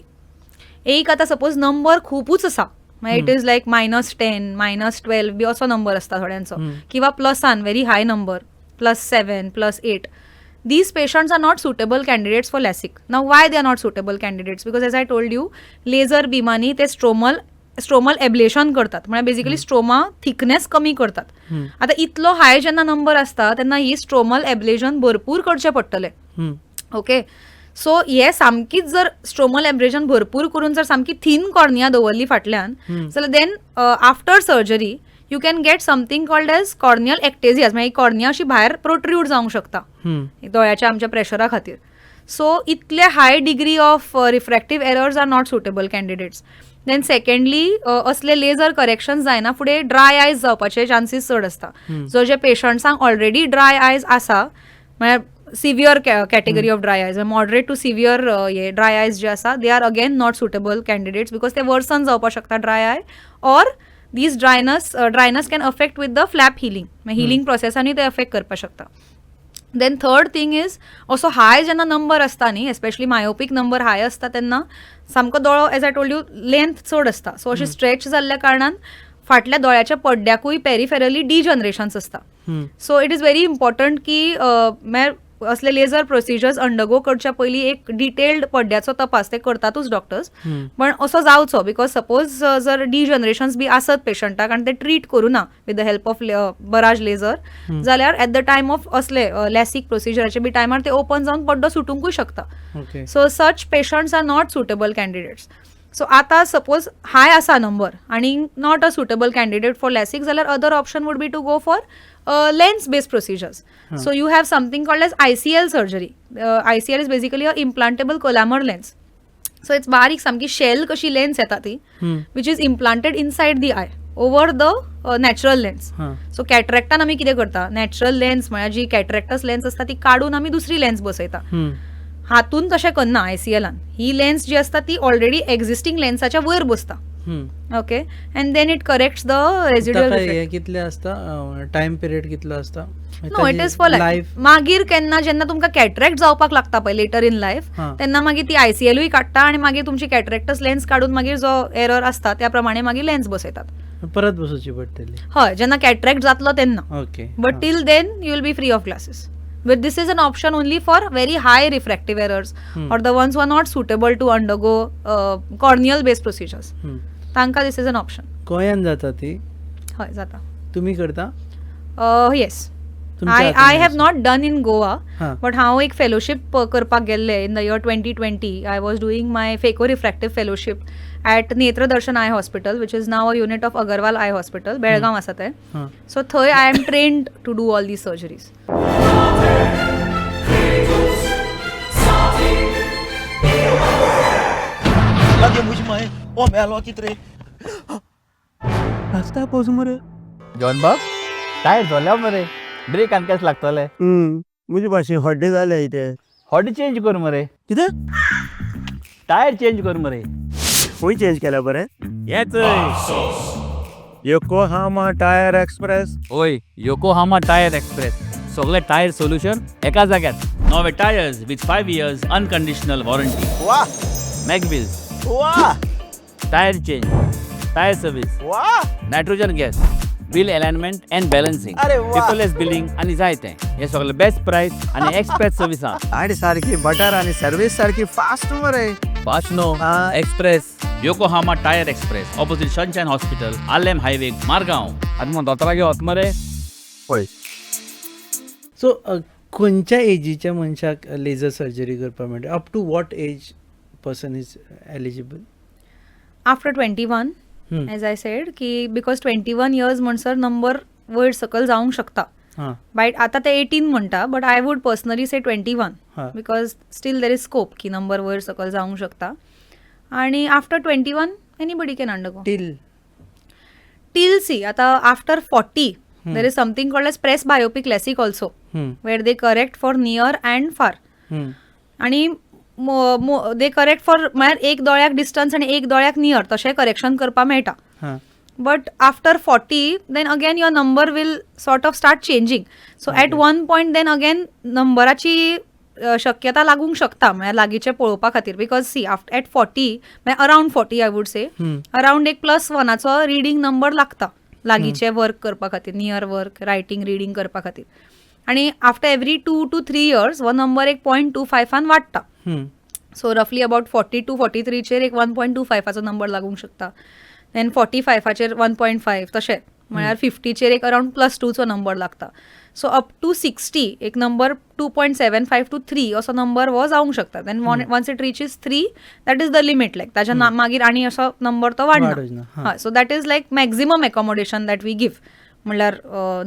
एक आतां सपोज नंबर खूपच आसा, मागीर इट इज लायक -10 -12 बी असो नंबर असता थोड्यांचो, किंवा प्लसान very high number +7 +8. These patients are not suitable candidates for LASIK. Now why they are not suitable candidates? Because as I told you, laser बिमांनी ते stromal ablation करतात, म्हणजे basically stroma thickness कमी करतात. आता इतलो हाय जेन्ना नंबर असता तेन्ना ही स्ट्रोमल एब्लेशन भरपूर करचे पडटले. ओके, सो हे सामकीच जर स्ट्रोमल एब्रेजन भरपूर करून जर सामकी थीन कॉर्निया दवरली फाटल्यान जाल्यार then after surgery you can get something called as corneal ectasias. म्हणजे कॉर्निया अशी भायर प्रोट्रूड जावंक शकता दोळ्याच्या आमच्या प्रेशरा खातीर. सो इतले high degree of refractive errors are not suitable candidates. Then secondly असले लेझर करेक्शन जायना फुडें ड्राय आयज जावपाचे चान्सीस चड असता. जो जे पेशंट्सांक ऑलरेडी ड्राय आयज आसा, म्हळ्यार सिवियर कॅटेगरी ऑफ ड्राय आयज, मॉडरेट टू सिवियर हे ड्राय आयज जे आसा they are again not suitable candidates because ते वर्सन जावपाक शकता dry eye, or these dryness can affect with the flap healing. Healing processaनी ते affect करपाक शकता. Then third thing is also high जेन्ना नंबर असता न्ही, एस्पेशली मायोपिक नंबर हाय असता तेन्ना सामको दोळो as I told you length चड असता. सो अशी स्ट्रेच जाल्ल्या कारणान फाटल्या दोळ्याच्या पड्ड्याकूय पेरिफेरली डिजनरेशन्स असता. So it is very important की असले लेझर प्रोसिजर्स अंडरगो करच्या पयलीं एक डिटेल्ड पड्ड्याचो तपास ते करतातूच डॉक्टर्स, पण असो जावचो बिकॉज सपोज जर डिजनरेशन्स बी आसत पेशंटाक आनी ते ट्रीट करूं ना विथ द हेल्प ऑफ बराज लेझर, जाल्यार एट द टायम ऑफ असले लॅसिक प्रोसिजराचे बी टायमार ते ओपन जावन पड्डो सुटूंकूय शकता. So such patients are not suitable candidates. So आता सपोज हाय आसा नंबर आणि not a suitable candidate for LASIK, जाल्यार other option would be to go for lens based procedures. So you have something called as ICL surgery. ICL is basically a implantable collamer lens. So it's barik samki shell kashi lens yeta ti which is implanted inside the eye over the natural lens. So cataractan आम्ही कितें करता, natural lens म्हणजे जी कॅटरॅक्टस lens असता ती काढून आम्ही दुसरी lens बसयता. हातून तशें करना ICLान. ही लेन्स जी असता ती ऑलरेडी एक्झिस्टिंग लेन्साच्या वयर बसता. Okay, and then it corrects the residual effect. कितले असता टाइम पिरियड कितलो असता? No, it is for life. मागीर केन्ना जेन्ना तुमकां कॅटरॅक्ट जावपाक लागता पळय लेटर इन लायफ, तेन्ना मागीर ती ICLूय काडटा आणि मागीर तुमची कॅटरॅक्टस लेन्स काडून मागीर जो एरर असता त्या प्रमाणे मागीर लेन्स बसयतात. परत बसोवची पडटली. हय, जेन्ना कॅटरॅक्ट जातलो तेन्ना. Okay, but till then you will be free of glasses. But this is an option only for very high refractive errors or the ones who are not suitable to undergo corneal based procedures. तांकां this is an option. गोंयान जाता ती? हय, जाता. तुम्ही करता? Yes, I have not done in Goa, but हांव एक फेलोशीप करपाक गेल्ले in the year 2020. I was doing my phaco-refractive fellowship at Netradarshan Eye Hospital, which is now a unit of Agarwal Eye Hospital, Belgaum आसा ते. So थंय I am trained to do all these surgeries. Lagi मुझ में ओ मेलो कितरे रास्ता pose मरे John बाब tyre झाल्या मरे ब्रेक आनी केस लागतले. मुझे भाशे हड्डे जाले इथे. हॉडी चेंज कर मरे. कितें? टायर चेंज कर मरे. खंय चेंज केला बरे? हेच योकोहामा टायर एक्सप्रेस. ओय, योकोहामा टायर एक्सप्रेस. सगळे टायर सोल्युशन एका जाग्यात. नवे tyres with 5 years unconditional warranty. वाह मॅगविल्स, वाह टायर चेंज, टायर सर्व्हिस, वाह. Nitrogen gas, wheel alignment and balancing, अरे वाह. पेपरलेस बिलिंग आणि जायते. हे सगळे बेस्ट प्राइस आणि एक्सप्रेस सर्व्हिस आहा. आणि सारखी बटर आणि सर्व्हिस सारखी फास्ट मरे. Fast no, express. Yokohama tyre express, opposite Sunshine hospital, Alem highway, Margao. आनी मग दोतोरा घेवत मरे. होय. सो खंयच्या एजीच्या मनशाक लेजर सर्जरी करपाक मेळटा? Up to what age person is eligible? After 21 age I said की बिकॉज 21 इयर्स म्हणसर नंबर वयर सकल जावंक शकता. हां बाय आता ते 18 म्हणटा but I would personally say 21 हां because still there is scope की नंबर वयर सकल जावंक शकता. आणि after 21 anybody can undergo till C. आता after 40 there is something called as presbyopic LASIK also where they correct for near and far. आणि दे correct for म्हळ्यार एक दोळ्याक डिस्टन्स आनी एक दोळ्याक नियर तशें करेक्शन करपाक मेळटा. But after 40 then again your number will sort of start changing. So at one point then again नंबराची शक्यता लागूंक शकता म्हळ्यार लागींचे पळोवपा खातीर. बिकॉज सी आफ्टर एट 40 म्हळ्यार around 40 I would say around एक +1 रिडींग नंबर लागता लागींचे वर्क करपा खातीर, नियर वर्क रायटींग रिडींग करपा खातीर. आणि आफ्टर एवरी 2 to 3 इयर्स हो नंबर एक 0.25 वाडटा. सो रफली अबाउट 40 to 43 चेर एक 1.25 नंबर लागूंक शकता. देन 45 1.5 तशें म्हळ्यार 50 चेर एक अरावंड +2 नंबर लागता. सो अप टू 60 एक नंबर 2.75 to 3 असो नंबर हो जावंक शकता. Then once it reaches 3 that is the limit. Like ताच्या मागीर आनी असो नंबर तो वाडना. हां so that is like maximum accommodation that we give म्हणल्यार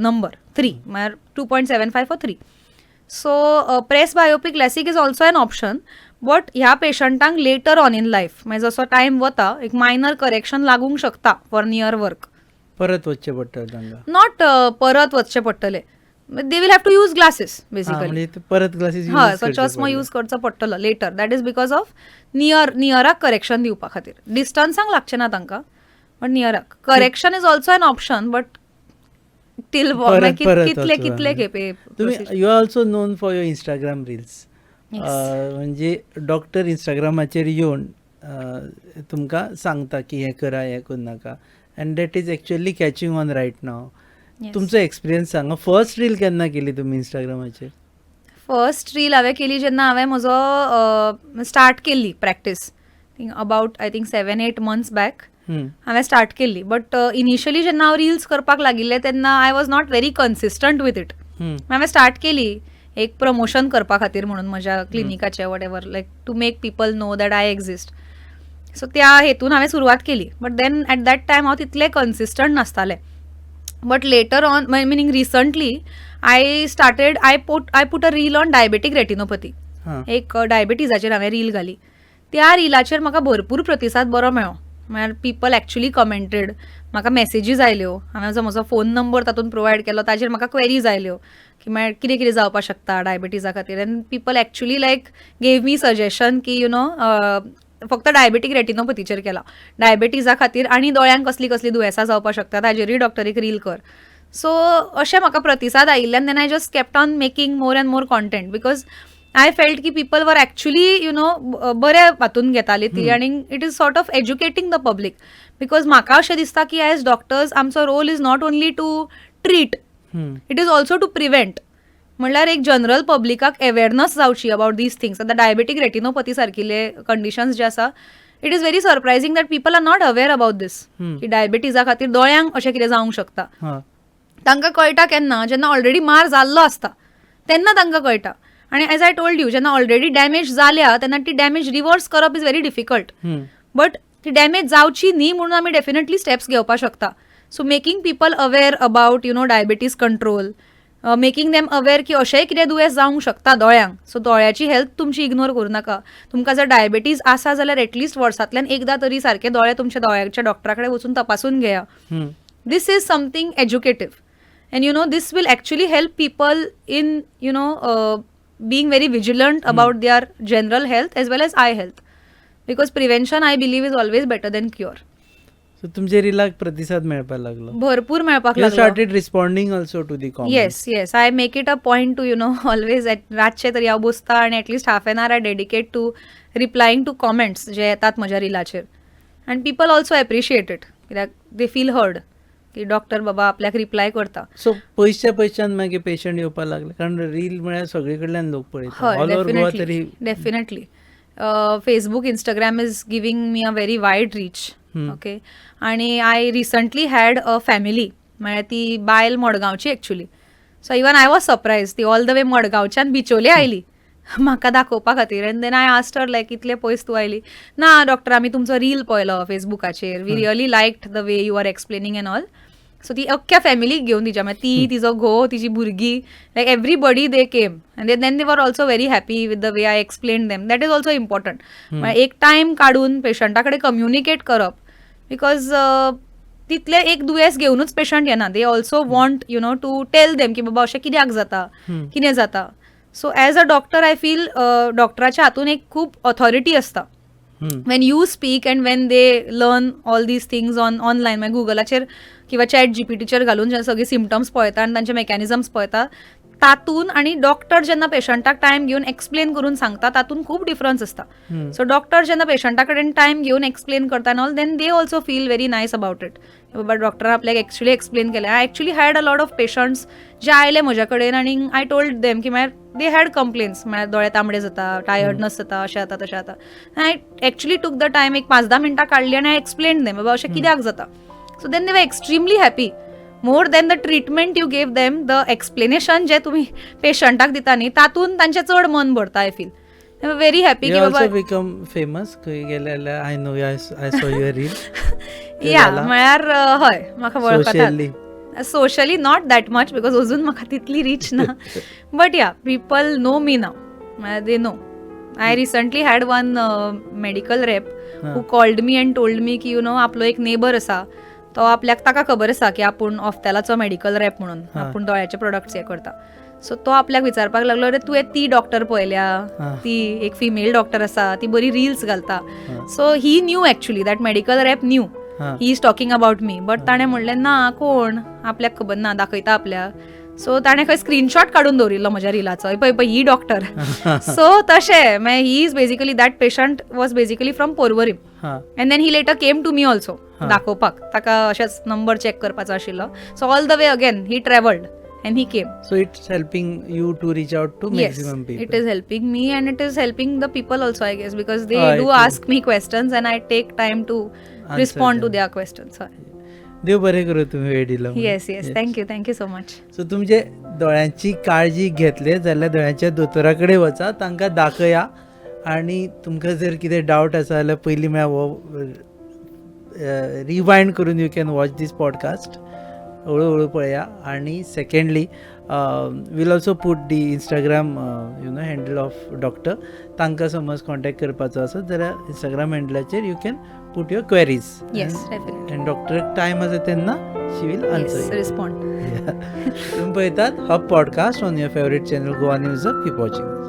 नंबर 3 म्हळ्यार 2.75 or 3. So presbyopic LASIK is also an option. But ह्या पेशंटांक लेटर ऑन इन लायफ म्हणजे जसो टायम वता एक मायनर करेक्शन लागूंक शकता फॉर नियर वर्क. परत वचचें पडटलें तांकां? नॉट परत वचचें पडटलें. They will have to use glasses basically. म्हणजे परत ग्लासेस हय सो चश्मो यूज करचो पडटलो later. That is because of नियराक करेक्शन दिवपा खातीर. डिस्टन्साक लागचें ना तांकां बट नियराक. Correction is also an option but till कितले खेपे. तुम्ही you are also known for your Instagram reels. म्हणजे डॉक्टर इंस्टाग्रामाचेर येवन तुमकां सांगता की हें करा हें करूं नाका and that is actually catching on right now. तुमचो एक्सपिरियन्स सांगा. फर्स्ट रील केन्ना केली तुमी इंस्टाग्रामाचेर? फर्स्ट रील हांवें केली जेन्ना हांवें म्हजो स्टार्ट केल्ली practice about I think 7-8 months back हांवें स्टार्ट केल्ली. बट इनिशियली जेन्ना हांव रील्स करपाक लागिल्लें तेन्ना I was not very consistent with it. हांवें स्टार्ट केली एक प्रमोशन करपा खातीर म्हणून म्हज्या क्लिनिकाचें whatever like to make people know that I exist. So त्या हेतून हांवें सुरवात केली. But then at that time हांव तितलें कन्सिस्टंट नासतालें. But later on meaning recently I put a reel on diabetic retinopathy. एक डायबिटीजाचेर हांवें रील घाली. त्या रिलाचेर म्हाका भरपूर प्रतिसाद बरो मेळ्ळो. म्हळ्यार पीपल एक्चुली कमेंटेड. म्हाका मेसेजीस आयल्यो. हांवें जो म्हजो फोन नंबर तातूंत प्रोवायड केलो ताचेर म्हाका क्वेरीज आयल्यो की म्हळ्यार कितें कितें जावपाक शकता डायबिटीजा खातीर. एंड पीपल एक्चुली लायक गेव मी सजेशन की यू नो फक्त डायबेटीक रेटिनोपॅथीचेर केला. डायबिटीजा खातीर आनी दोळ्यांक कसली कसली दुयेंसां जावपाक शकता ताचेरूय डॉक्टर एक रील कर. सो अशें म्हाका प्रतिसाद आयिल्ल्यान then I just kept on making more and more content because I felt की people were actually you know बऱ्या हातून घेताली ती आनी it is sort of educating the public. Because म्हाका अशें दिसता की एज डॉक्टर्स आमचो role is not only to treat it is also to prevent. म्हणल्यार एक जनरल पब्लिकाक अवेरनस जावची अबाउट दीज थिंग्स. आतां डायबेटीक रेटिनोपॅथी सारकिले कंडिशन्स जे आसा it is very surprising that people are not aware about this की डायबिटीजा खातीर दोळ्यांक अशें कितें जावंक शकता. तांकां कळटा केन्ना जेन्ना ऑलरेडी मार जाल्लो आसता तेन्ना तांकां कळटा. आणि एज आय टोल्ड यू जेन्ना ऑलरेडी डॅमेज जाल्या तेन्ना ती डॅमेज रिवर्स करप इज व्हेरी डिफिकल्ट. बट ती डॅमेज जावची न्ही म्हणून आमी डेफिनेटली स्टेप्स घेवपाक शकता. So making people aware about you know diabetes control, making them aware की अशेंय कितें दुयेंस जावंक शकता दोळ्यांक. सो दोळ्याची हेल्थ तुमची इग्नोर करूं नाका. तुमकां जर डायबिटीज आसा जाल्यार एटलिस्ट वर्सांतल्यान एकदां तरी सारके दोळे तुमच्या दोळ्याच्या डॉक्टरा कडेन वचून तपासून घेया. This is something educative and you know this will actually help people in you know being very vigilant about their general health as well as eye health because prevention I believe is always better than cure. So तुमचे रिलाक प्रतिसाद मेळपाक लागलो? भरपूर मेळपाक लागलो. You लागलो. started responding also to the comments. Yes I make it a point to you know always at रातचे तरी हांव बसता आणि at least half an hour I dedicate to replying to comments जे येतात म्हज्या रिलाचेर. And people also appreciate it कित्याक दे फील हर्ड की डॉक्टर बाबा आपल्याक रिप्लाय करता. सो पयशान मागीर पेशंट येवपाक लागले कारण रील म्हळ्यार सगळे कडल्यान लोक पळयतात. ऑल ओव्हर गोवा तरी definitely Facebook Instagram is giving me a very wide reach. Okay आणि I recently had a family म्हळ्यार ती बायल मडगांवची actually. So even I was surprise ती ऑल द वे मडगांवच्यान बिचोले आयली म्हाका दाखोवपा खातीर and then I asked her like इतले पयस तूं आयली ना डॉक्टर आमी तुमचो रील पळयलो फेसबुकाचेर we really liked the way you are explaining and all so ती अख्ख्या फॅमिलीक घेवन तिच्या मागीर ती तिचो घोव तिची भुरगीं like everybody they came and then they were also very happy with the way I explain them that is also important म्हळ्यार एक टायम काडून पेशंटा कडेन कम्युनिकेट करप बिकॉज तितले एक दुयेंस घेवनूच पेशंट येना they also want you know to tell them की बाबा अशें कित्याक जाता कितें जाता so as a doctor I feel डॉक्टराच्या हातून एक खूब ऑथॉरिटी आसता when you speak and when they learn all these things online मागीर गुगलाचेर किंवा चॅट जीपीटीचेर घालून जे सगळे सिम्टम्स पळयता आनी तांचे मेकॅनिझम्स पळयता तातून आनी डॉक्टर जेन्ना पेशंटाक टायम घेवन एक्सप्लेन करून सांगता तातून खूब डिफरन्स आसता सो डॉक्टर जेन्ना पेशंटा कडेन टायम घेवन एक्सप्लेन करता and all then they also feel very nice about it बाबा डॉक्टरान आपल्याक एक्चुअली एक्सप्लेन केलें I actually had a lot of patients जे आयले म्हज्या कडेन आनी आय टोल्ड देम की म्हळ्यार दे हॅड कंप्लेन्स म्हळ्यार दोळे तांबडे जाता टायर्डनस जाता अशें जाता तशें जाता I actually took the time एक 5-10 मिनटां काडली आनी आय एक्सप्लेन देम बाबा अशें कित्याक जाता सो देन दे वर extremely happy more than the treatment you gave them the explanation जे तुमी पेशंटाक दिता न्ही तातून तांचें चड मन भरता आय फील व्हेरी हॅपी की बाबा बिकम फेमस खंय गेले जाल्यार I know I saw your reel या म्हळ्यार हय म्हाका सोशली वळखतात socially not that much because अजून म्हाका तितली रीच ना बट या पीपल नो मी नाव म्हळ्यार they know I recently had one medical rape who called me and told me की यू नो आपलो एक नेबर आसा तो आपल्याक ताका खबर आसा की आपूण ऑफ्थॅलाचो मेडिकल रॅप म्हणून आपूण दोळ्याचे प्रोडक्ट्स हे करता सो तो आपल्याक विचारपाक लागलो अरे तुवें ती डॉक्टर पळयल्या ती एक फिमेल डॉक्टर आसा ती बरी रील्स घालता so he knew actually that medical rap knew he is talking about me but ताणें म्हणलें ना कोण आपल्याक खबर ना दाखयता आपल्याक सो ताणें खंय स्क्रीनशॉट काडून दवरिल्लो म्हज्या रिलाचो पळय पळय ही डॉक्टर सो तशें मागीर he is basically that patient was basically from Porvorim and then he later came to me also दाखोवपाक ताका अशेंच नंबर चॅक करपाचो आशिल्लो so all the way again he travelled and he came. So it's helping you to reach out to maximum people. It is helping me and it is helping the people also, I guess, because they do ask me questions and I take time to respond to their questions. देव बरें करूं तुम्ही वेळ दिलो. Yes, thank you so much. So तुमचे दोळ्यांची काळजी घेतले जाल्यार दोळ्यांच्या दोतोरा कडेन वचा तांकां दाखया आनी तुमकां जर कितें डावट आसा जाल्यार पयलीं म्हळ्यार रिवायंड करून you can watch this podcast हळू पळया आनी secondly will also put the Instagram handle of doctor तांकां समज कॉन्टॅक्ट करपाचो आसत जाल्यार इंस्टाग्राम हँडलाचेर you can put your queries and डॉक्टराक टायम आसा तेन्ना शी वील आन्सर रिस्पॉन्ड. तुम्ही पळयतात hub podcast on your favourite channel Goa news. Keep watching.